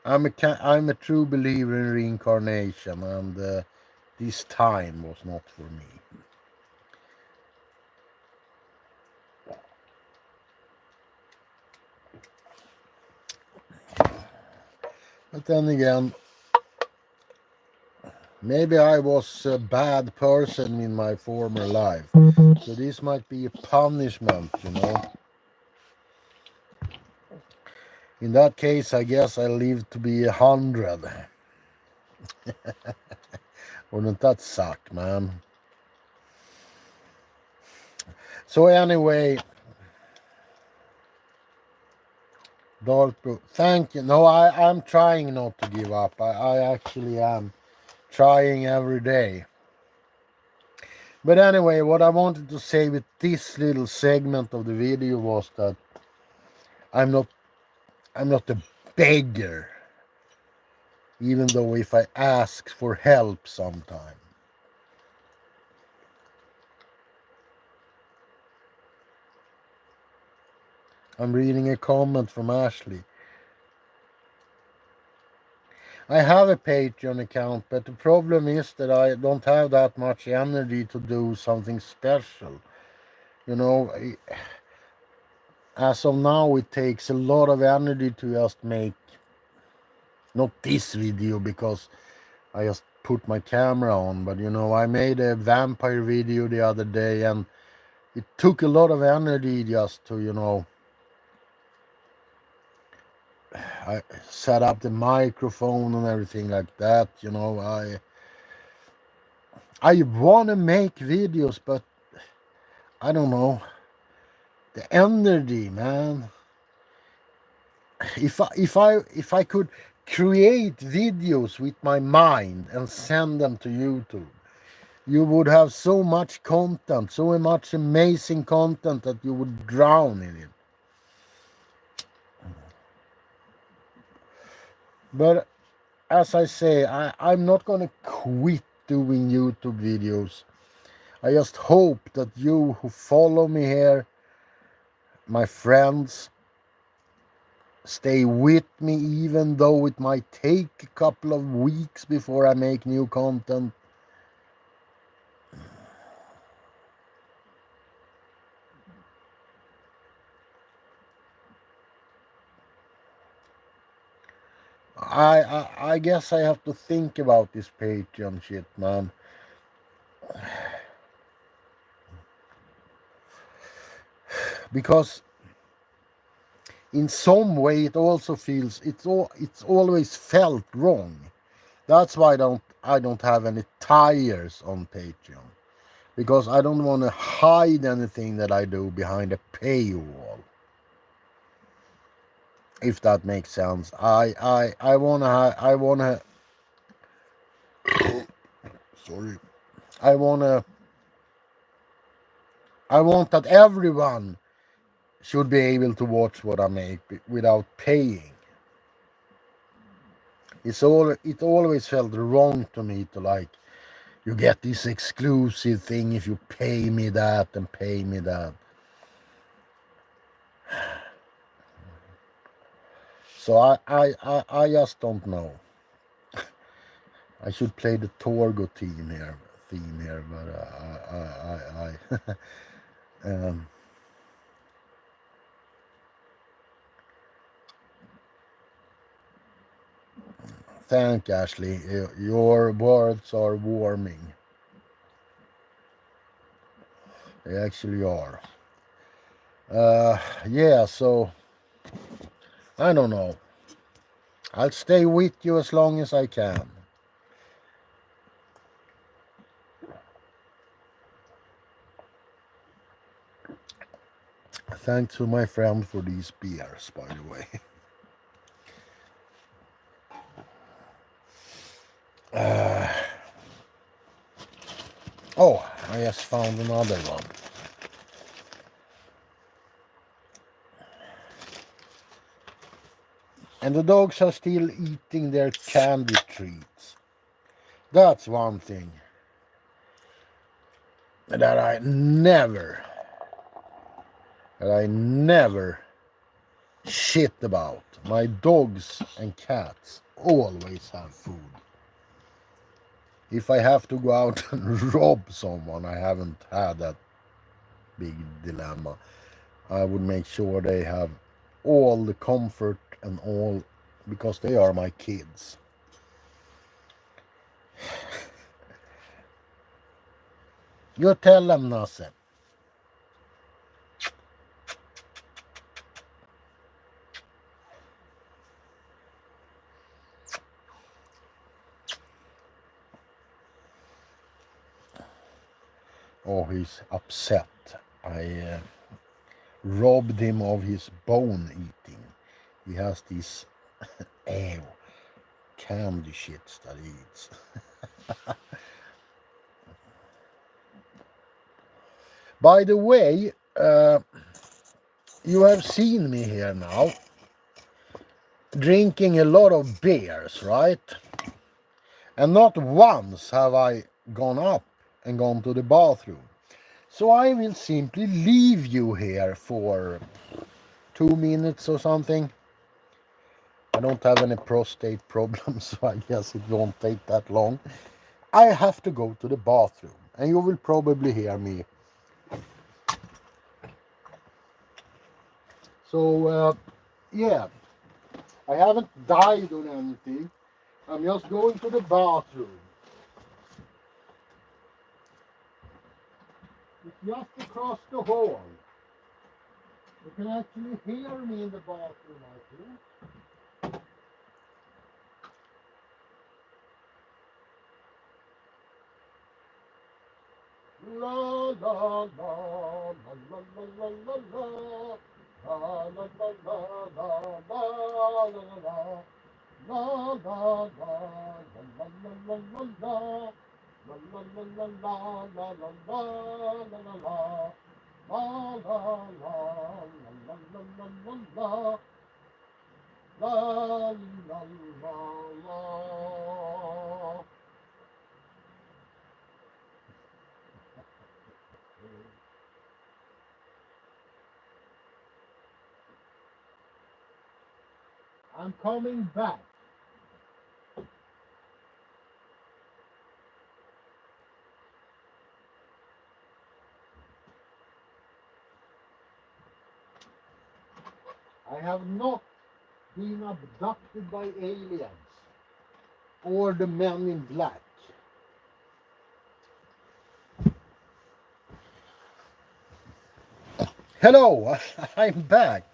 I'm a true believer in reincarnation, and this time was not for me. But then again, maybe I was a bad person in my former life, so this might be a punishment, you know. In that case, I guess I live to be 100. Wouldn't that suck, man? So anyway, Dark, thank you. No, I'm trying not to give up. I actually am trying every day. But anyway, what I wanted to say with this little segment of the video was that I'm not I'm not a beggar, even though if I ask for help sometime. I'm reading a comment from Ashley. I have a Patreon account, but the problem is that I don't have that much energy to do something special. You know, as of now, it takes a lot of energy to just make, not this video because I just put my camera on, but you know, I made a vampire video the other day and it took a lot of energy just to, you know, I set up the microphone and everything like that. You know, I want to make videos, but I don't know, the energy, man. If I could create videos with my mind and send them to YouTube, you would have so much content, so much amazing content that you would drown in it. But as I say, I'm not gonna quit doing YouTube videos. I just hope that you who follow me here, my friends, stay with me even though it might take a couple of weeks before I make new content. I guess I have to think about this Patreon shit, man. Because in some way it also feels it's always felt wrong. That's why I don't have any tires on Patreon, because I don't want to hide anything that I do behind a paywall. If that makes sense, I wanna sorry, I wanna I want that everyone should be able to watch what I make without paying. It always felt wrong to me to like, you get this exclusive thing if you pay me that and pay me that. So I just don't know. I should play the Torgo theme here, but thank Ashley. Your words are warming. They actually are. Yeah, so I don't know. I'll stay with you as long as I can. Thanks to my friend for these beers, by the way. Oh, I just found another one. And the dogs are still eating their candy treats. That's one thing that I never shit about. My dogs and cats always have food. If I have to go out and rob someone, I haven't had that big dilemma. I would make sure they have all the comfort and all, because they are my kids. You tell them, Nasse. Oh, he's upset. I robbed him of his bone eating. He has these ew, candy shits that he eats. By the way, you have seen me here now drinking a lot of beers, right? And not once have I gone up and gone to the bathroom. So I will simply leave you here for 2 minutes or something. I don't have any prostate problems, so I guess it won't take that long. I have to go to the bathroom, and you will probably hear me. So, yeah, I haven't died or anything. I'm just going to the bathroom. It's just across the hall. You can actually hear me in the bathroom, I think. La la la la la la la la la. La la la la la la la la la. La la la la la la la la. La la la la la la la la la la la. La la la la la la la la. La la la la. I'm coming back. I have not been abducted by aliens or the men in black. Hello, I'm back.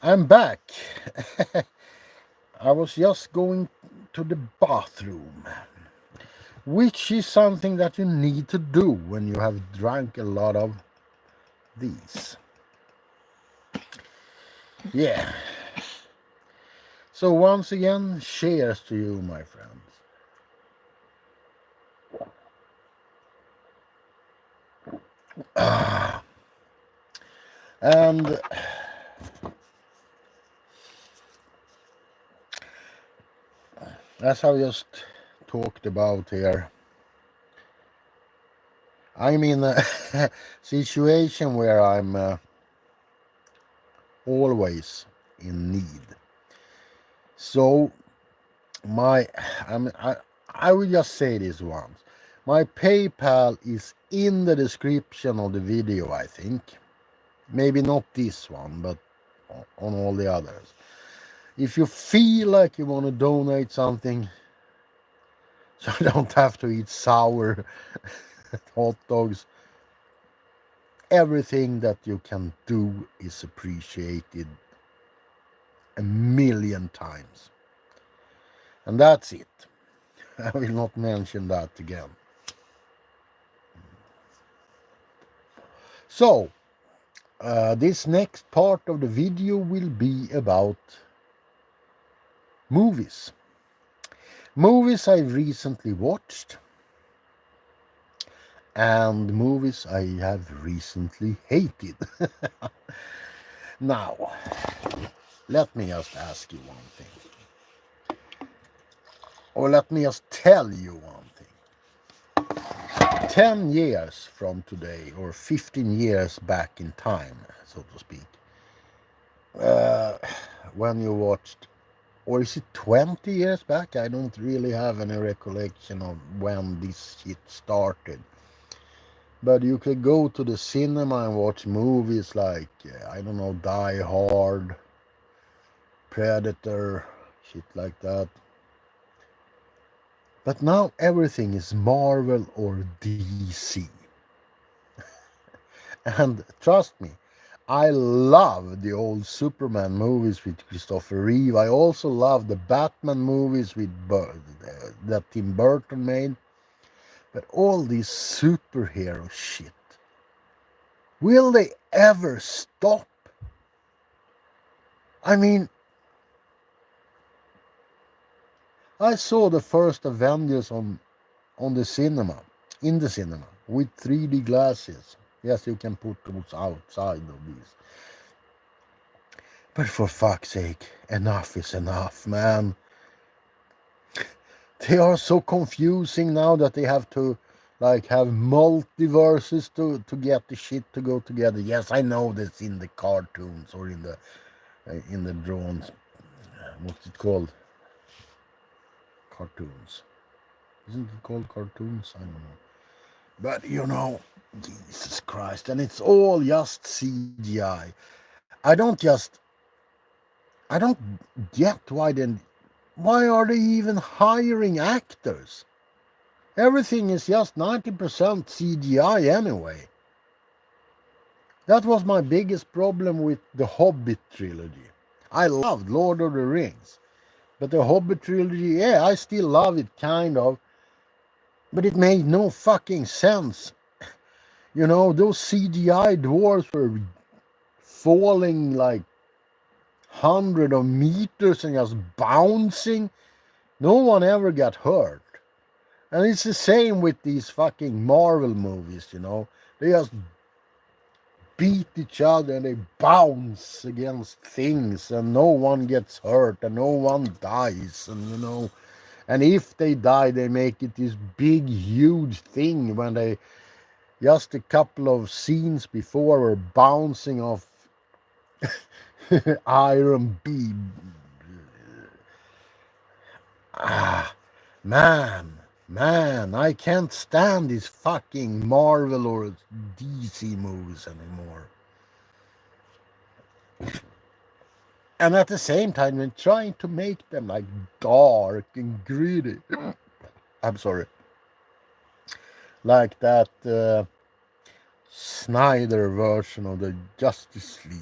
I'm back. I was just going to the bathroom, which is something that you need to do when you have drunk a lot of these. Yeah. So once again, cheers to you, my friends. And as I just talked about here, I'm in a situation where I'm always in need. So my, I mean, I will just say this once. My PayPal is in the description of the video, I think. Maybe not this one, but on all the others. If you feel like you want to donate something, so I don't have to eat sour hot dogs, everything that you can do is appreciated a million times. And that's it. I will not mention that again. So, this next part of the video will be about movies. Movies I've recently watched and movies I have recently hated. Now, let me just ask you one thing. Or let me just tell you one thing. 10 years from today, or 15 years back in time, so to speak, when you watched, or is it 20 years back? I don't really have any recollection of when this shit started. But you could go to the cinema and watch movies like, I don't know, Die Hard, Predator, shit like that. But now everything is Marvel or DC. And trust me, I love the old Superman movies with Christopher Reeve. I also love the Batman movies with that Tim Burton made. But all this superhero shit, will they ever stop? I mean, I saw the first Avengers on the cinema, in the cinema, with 3D glasses. Yes, you can put those outside of these. But for fuck's sake, enough is enough, man. They are so confusing now that they have to like have multiverses to get the shit to go together. Yes, I know that's in the cartoons or in the drawings. What's it called? Cartoons. Isn't it called cartoons? I don't know. But you know, Jesus Christ, and it's all just CGI. I don't get why are they even hiring actors? Everything is just 90% CGI anyway. That was my biggest problem with the Hobbit trilogy. I loved Lord of the Rings, but the Hobbit trilogy, yeah, I still love it kind of, but it made no fucking sense. You know, those CGI dwarves were falling like hundreds of meters and just bouncing. No one ever got hurt. And it's the same with these fucking Marvel movies, you know. They just beat each other and they bounce against things and no one gets hurt and no one dies, and you know, and if they die they make it this big huge thing when they just a couple of scenes before were bouncing off iron beam. Man, I can't stand these fucking Marvel or DC movies anymore. And at the same time, they're trying to make them like dark and gritty. I'm sorry. Like that Snyder version of the Justice League.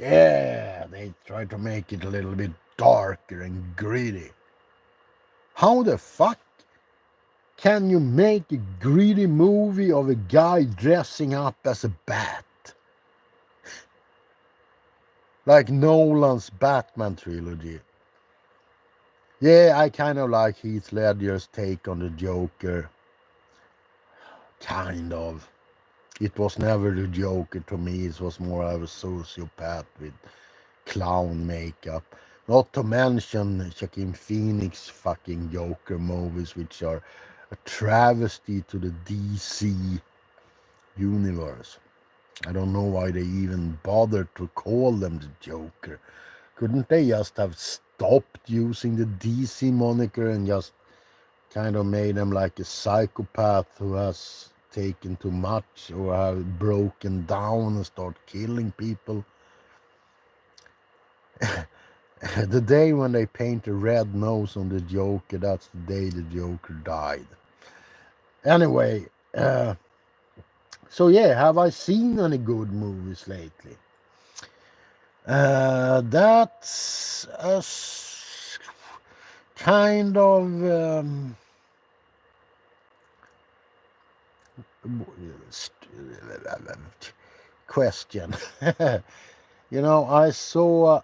Yeah, they try to make it a little bit darker and gritty. How the fuck can you make a gritty movie of a guy dressing up as a bat? Like Nolan's Batman trilogy. Yeah, I kind of like Heath Ledger's take on the Joker. Kind of. It was never the Joker to me, it was more of a sociopath with clown makeup. Not to mention Joaquin Phoenix fucking Joker movies, which are a travesty to the DC universe. I don't know why they even bothered to call them the Joker. Couldn't they just have stopped using the DC moniker and just kind of made him like a psychopath who has taken too much or have broken down and start killing people? The day when they paint a red nose on the Joker, that's the day the Joker died. Anyway, so yeah, have I seen any good movies lately? That's a kind of question. I saw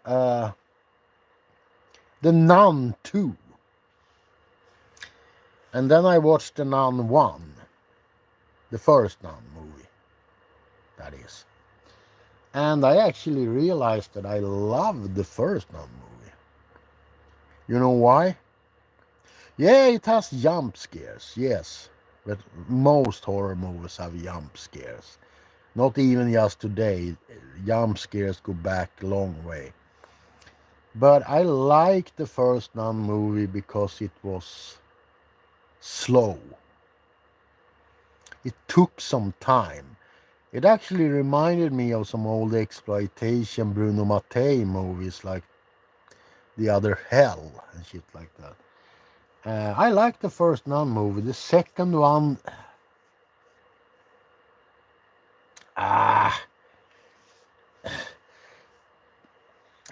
The Nun 2, and then I watched The Nun 1, the first Nun movie, that is. And I actually realized that I loved the first Nun movie. You know why? Yeah, it has jump scares, yes. But most horror movies have jump scares. Not even just today. Jump scares go back a long way. But I liked the first Nun movie because it was slow. It took some time. It actually reminded me of some old exploitation Bruno Mattei movies like The Other Hell and shit like that. I liked the first Nun movie. The second one,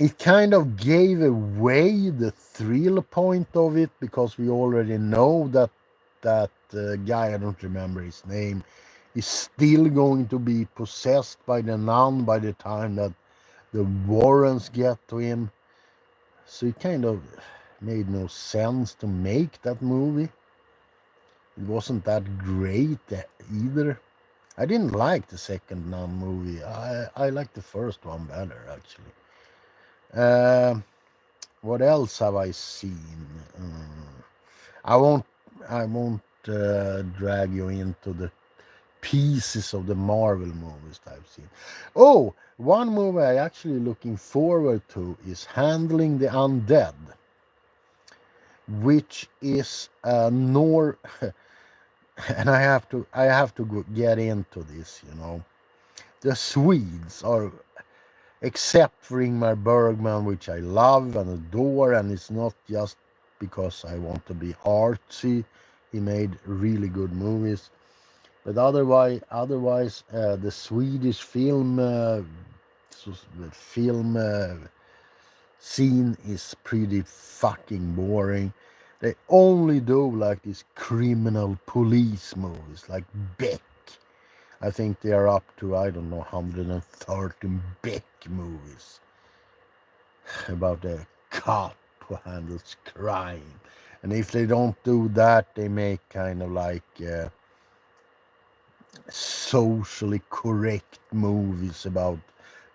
it kind of gave away the thrill point of it because we already know that guy, I don't remember his name, is still going to be possessed by the nun by the time that the Warrens get to him. So it kind of made no sense to make that movie. It wasn't that great either. I didn't like the second Nun movie. I liked the first one better, actually. What else have I seen? I won't drag you into the pieces of the Marvel movies that I've seen. Oh, one movie I actually looking forward to is Handling the Undead, which is and I have to get into this. The Swedes are, except for Ingmar Bergman, which I love and adore, and it's not just because I want to be artsy. He made really good movies, but otherwise, the Swedish film scene is pretty fucking boring. They only do like these criminal police movies, like Beck. I think they are up to, I don't know, 113 Beck movies about a cop who handles crime. And if they don't do that, they make kind of like socially correct movies about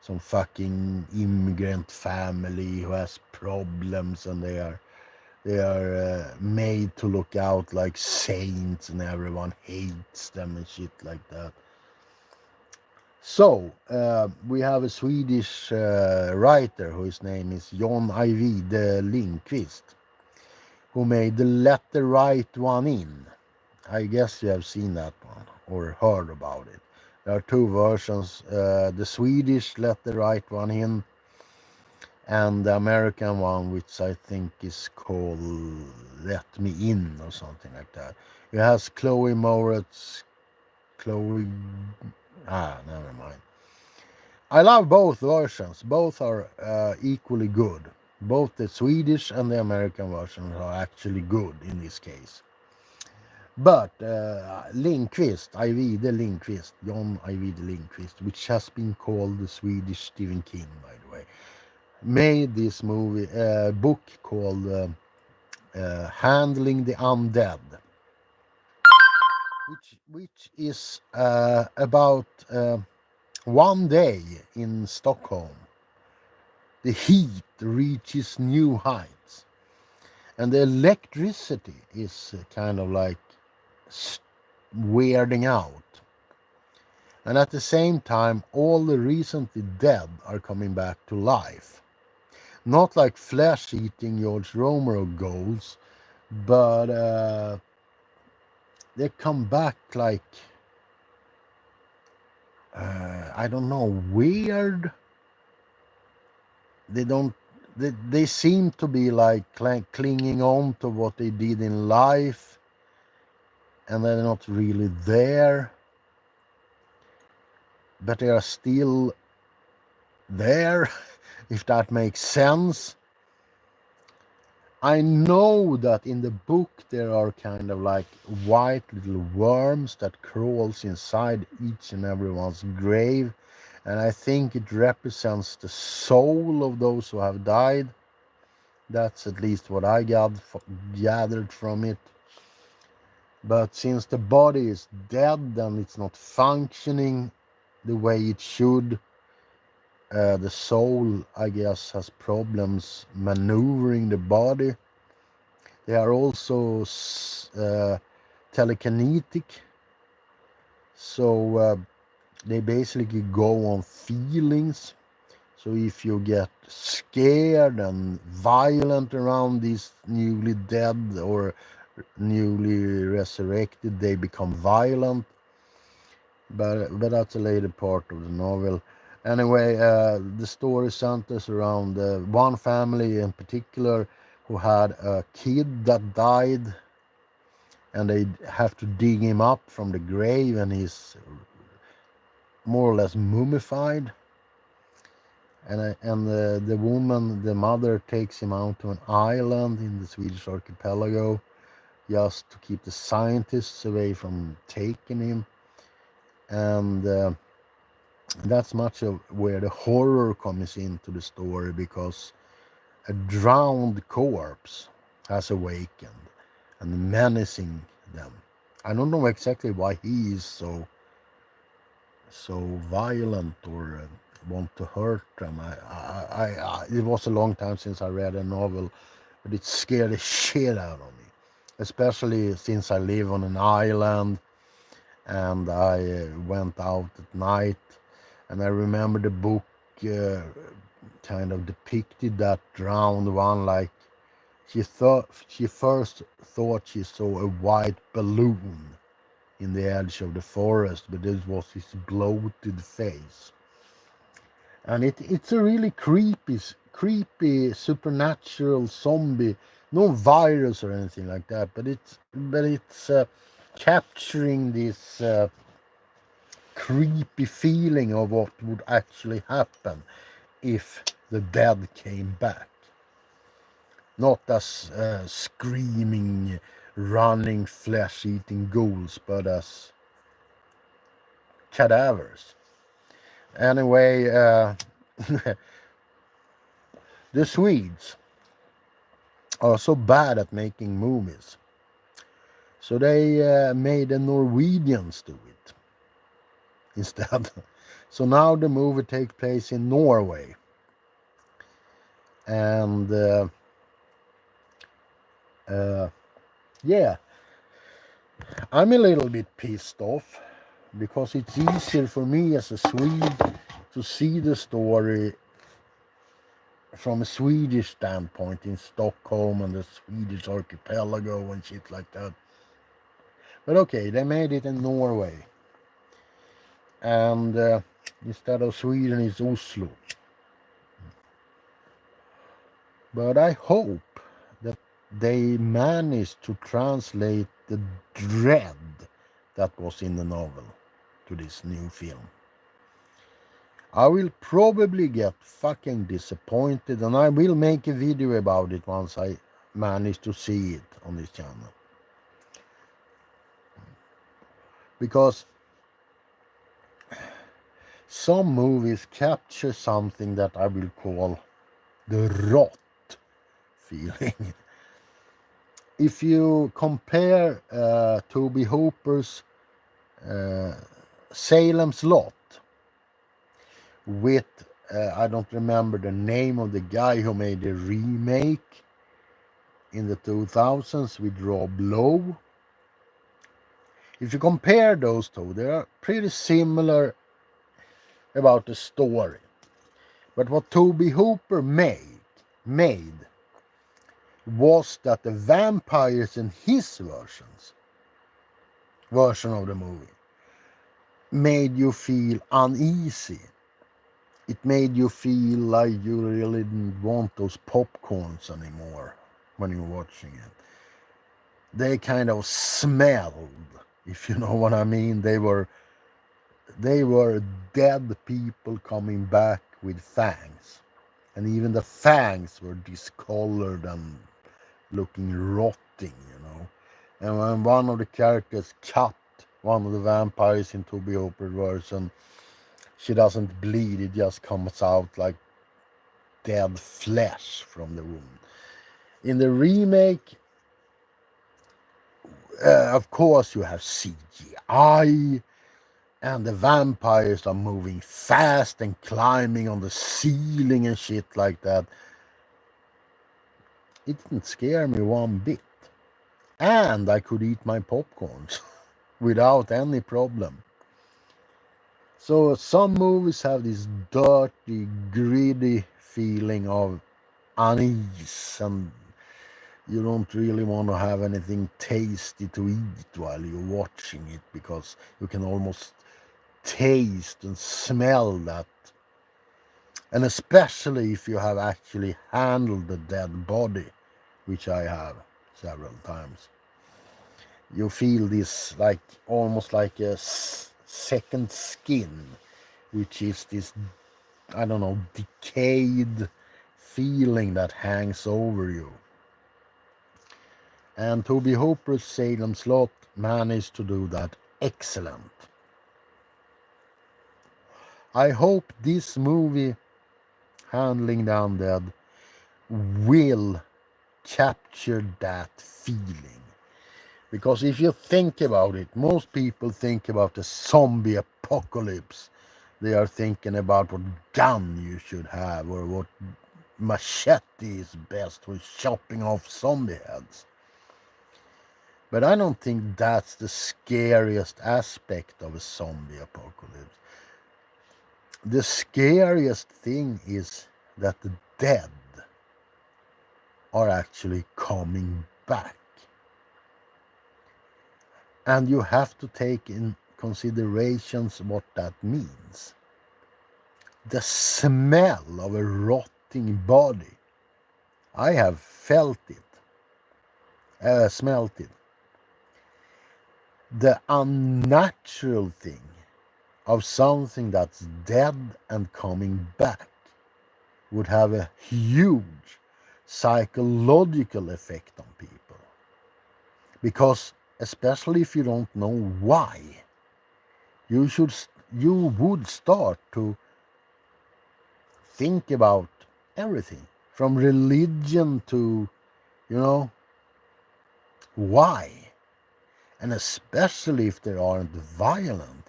some fucking immigrant family who has problems, and they are made to look out like saints and everyone hates them and shit like that. So we have a Swedish writer whose name is John Ajvide Lindqvist, who made the Let the Right One In. I guess you have seen that one or heard about it. There are two versions, the Swedish Let the Right One In and the American one, which I think is called Let Me In or something like that. It has Chloe Moretz. Never mind. I love both versions. Both are equally good. Both the Swedish and the American versions are actually good in this case. But Lindqvist, John Ajvide Lindqvist, which has been called the Swedish Stephen King, by the way, made this book called Handling the Undead, which is about one day in Stockholm. The heat reaches new heights, and the electricity is kind of like weirding out. And at the same time, all the recently dead are coming back to life. Not like flesh-eating George Romero goals, but they come back like, I don't know, weird. They don't. They seem to be like clinging on to what they did in life, and they're not really there, but they are still there, if that makes sense. I know that in the book there are kind of like white little worms that crawls inside each and everyone's grave, and I think it represents the soul of those who have died. That's at least what I gathered from it. But since the body is dead and it's not functioning the way it should, the soul, I guess, has problems maneuvering the body. They are also telekinetic, so they basically go on feelings. So if you get scared and violent around these newly dead or newly resurrected, they become violent. But that's a later part of the novel. Anyway, the story centers around one family in particular who had a kid that died, and they have to dig him up from the grave, and he's more or less mummified. And the woman, the mother, takes him out to an island in the Swedish archipelago just to keep the scientists away from taking him. And that's much of where the horror comes into the story, because a drowned corpse has awakened and menacing them. I don't know exactly why he is so violent or want to hurt them. It was a long time since I read a novel, but it scared the shit out of me, especially since I live on an island and I went out at night. And I remember the book kind of depicted that drowned one like she first thought she saw a white balloon in the edge of the forest, but this was his bloated face. And it's a really creepy supernatural zombie, no virus or anything like that, but it's capturing this creepy feeling of what would actually happen if the dead came back. Not as screaming, running, flesh-eating ghouls, but as cadavers. Anyway, the Swedes are so bad at making movies, so they made the Norwegians do it instead. So now the movie takes place in Norway, and yeah, I'm a little bit pissed off, because it's easier for me as a Swede to see the story from a Swedish standpoint in Stockholm and the Swedish archipelago and shit like that. But okay, they made it in Norway, and instead of Sweden it's Oslo. But I hope that they managed to translate the dread that was in the novel to this new film. I will probably get fucking disappointed, and I will make a video about it once I manage to see it on this channel. Because some movies capture something that I will call the rot feeling. If you compare Toby Hooper's Salem's Lot with, I don't remember the name of the guy who made the remake in the 2000s with Rob Lowe. If you compare those two, they are pretty similar about the story. But what Tobe Hooper made was that the vampires in his version of the movie made you feel uneasy. It made you feel like you really didn't want those popcorns anymore when you're watching it. They kind of smelled, if you know what I mean. They were dead people coming back with fangs. And even the fangs were discolored and looking rotting. And when one of the characters cut one of the vampires in Tobe Hooper's version, she doesn't bleed, it just comes out like dead flesh from the wound. In the remake, of course, you have CGI, and the vampires are moving fast and climbing on the ceiling and shit like that. It didn't scare me one bit. And I could eat my popcorns without any problem. So some movies have this dirty, gritty feeling of unease, and you don't really want to have anything tasty to eat while you're watching it, because you can almost taste and smell that. And especially if you have actually handled the dead body, which I have several times, you feel this like almost like a second skin, which is this, I don't know, decayed feeling that hangs over you. And Tobe Hooper's Salem Slot managed to do that excellent. I hope this movie, Handling the Undead, will capture that feeling. Because if you think about it, most people think about the zombie apocalypse. They are thinking about what gun you should have, or what machete is best for chopping off zombie heads. But I don't think that's the scariest aspect of a zombie apocalypse. The scariest thing is that the dead are actually coming back. And you have to take in considerations what that means. The smell of a rotting body. I have felt it, smelt it. The unnatural thing of something that's dead and coming back would have a huge psychological effect on people. Because especially if you don't know why, you would start to think about everything from religion to, why. And especially if they aren't violent.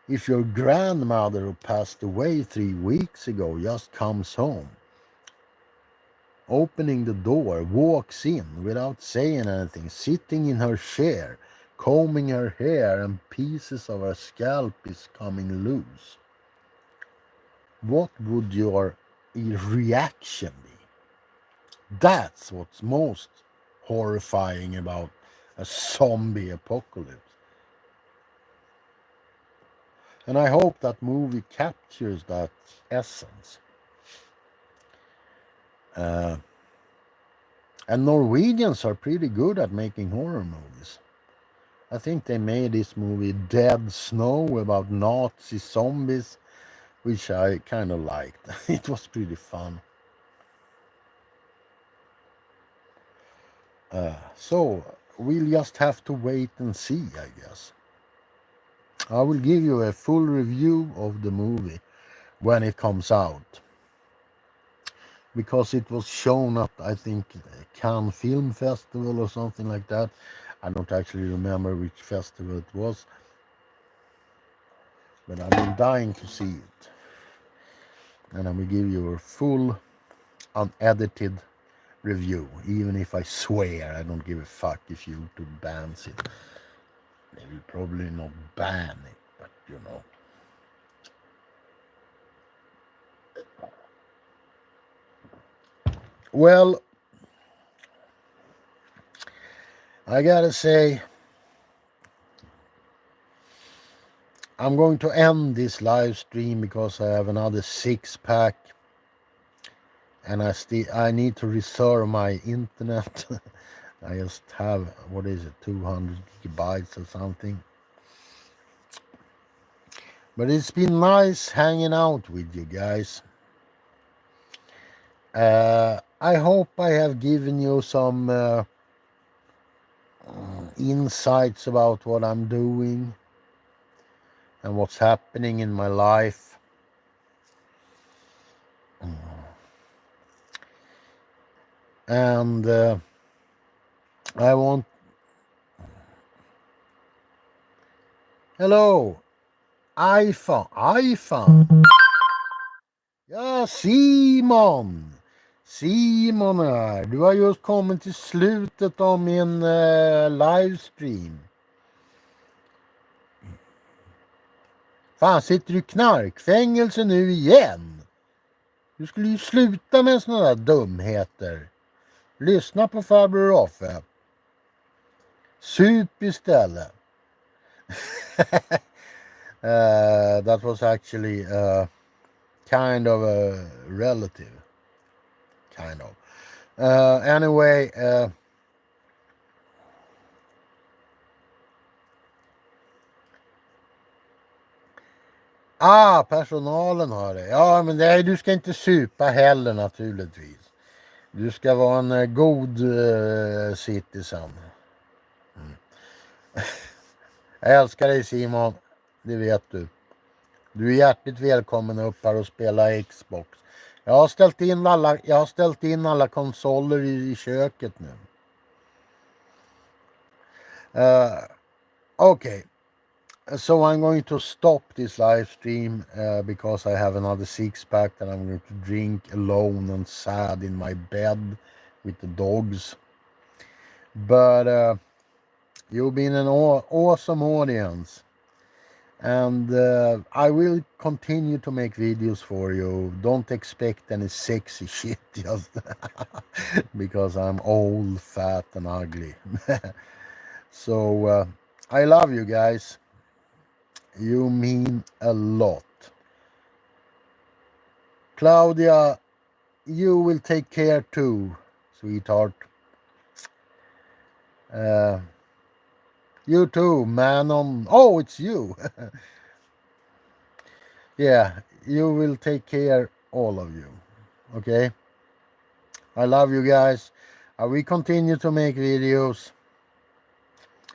If your grandmother who passed away 3 weeks ago just comes home, opening the door, walks in without saying anything, sitting in her chair, combing her hair, and pieces of her scalp is coming loose, what would your reaction be? That's what's most horrifying about a zombie apocalypse. And I hope that movie captures that essence. And Norwegians are pretty good at making horror movies. I think they made this movie Dead Snow about Nazi zombies, which I kind of liked. It was pretty fun. So we'll just have to wait and see, I guess. I will give you a full review of the movie when it comes out, because it was shown at, I think, Cannes Film Festival or something like that. I don't actually remember which festival it was, but I've been dying to see it. And I will give you a full, unedited review, even if I swear I don't give a fuck if YouTube bans it. They will probably not ban it, but you know. Well, I gotta say, I'm going to end this live stream because I have another 6-pack, and I need to reserve my internet. I just have, what is it, 200 gigabytes or something. But it's been nice hanging out with you guys. I hope I have given you some insights about what I'm doing and what's happening in my life. And I want... Hello, iPhone. Ja, Simon! Simon här. Du har just kommit till slutet av min livestream. Fan, sitter du i knarkfängelse nu igen? Du skulle ju sluta med såna där dumheter. Lyssna på farbror Roffe. Sup istället. That was actually kind of a relative. Kind of. Anyway, personalen har det. Ja, men nej, du ska inte supa heller naturligtvis. Du ska vara en god citizen. Jag älskar dig Simon, det vet du. Du är hjärtligt välkommen upp här och spela Xbox. Jag har ställt in alla konsoler i köket nu. Okay. So I'm going to stop this live stream because I have another 6-pack that I'm going to drink alone and sad in my bed with the dogs. But you've been an awesome audience. And I will continue to make videos for you. Don't expect any sexy shit just because I'm old, fat and ugly. So I love you guys. You mean a lot. Claudia, you will take care too, sweetheart. You too, Manon. Oh, it's you. Yeah, you will take care, all of you. Okay? I love you guys. We continue to make videos.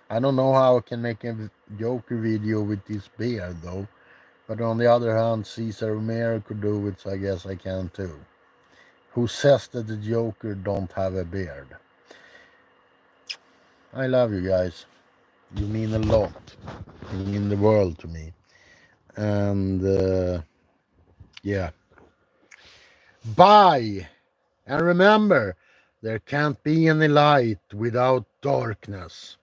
I don't know how I can make a Joker video with this beard though. But on the other hand, Cesar Romero could do it, so I guess I can too. Who says that the Joker don't have a beard? I love you guys. You mean a lot in the world to me. And yeah. Bye! And remember, there can't be any light without darkness.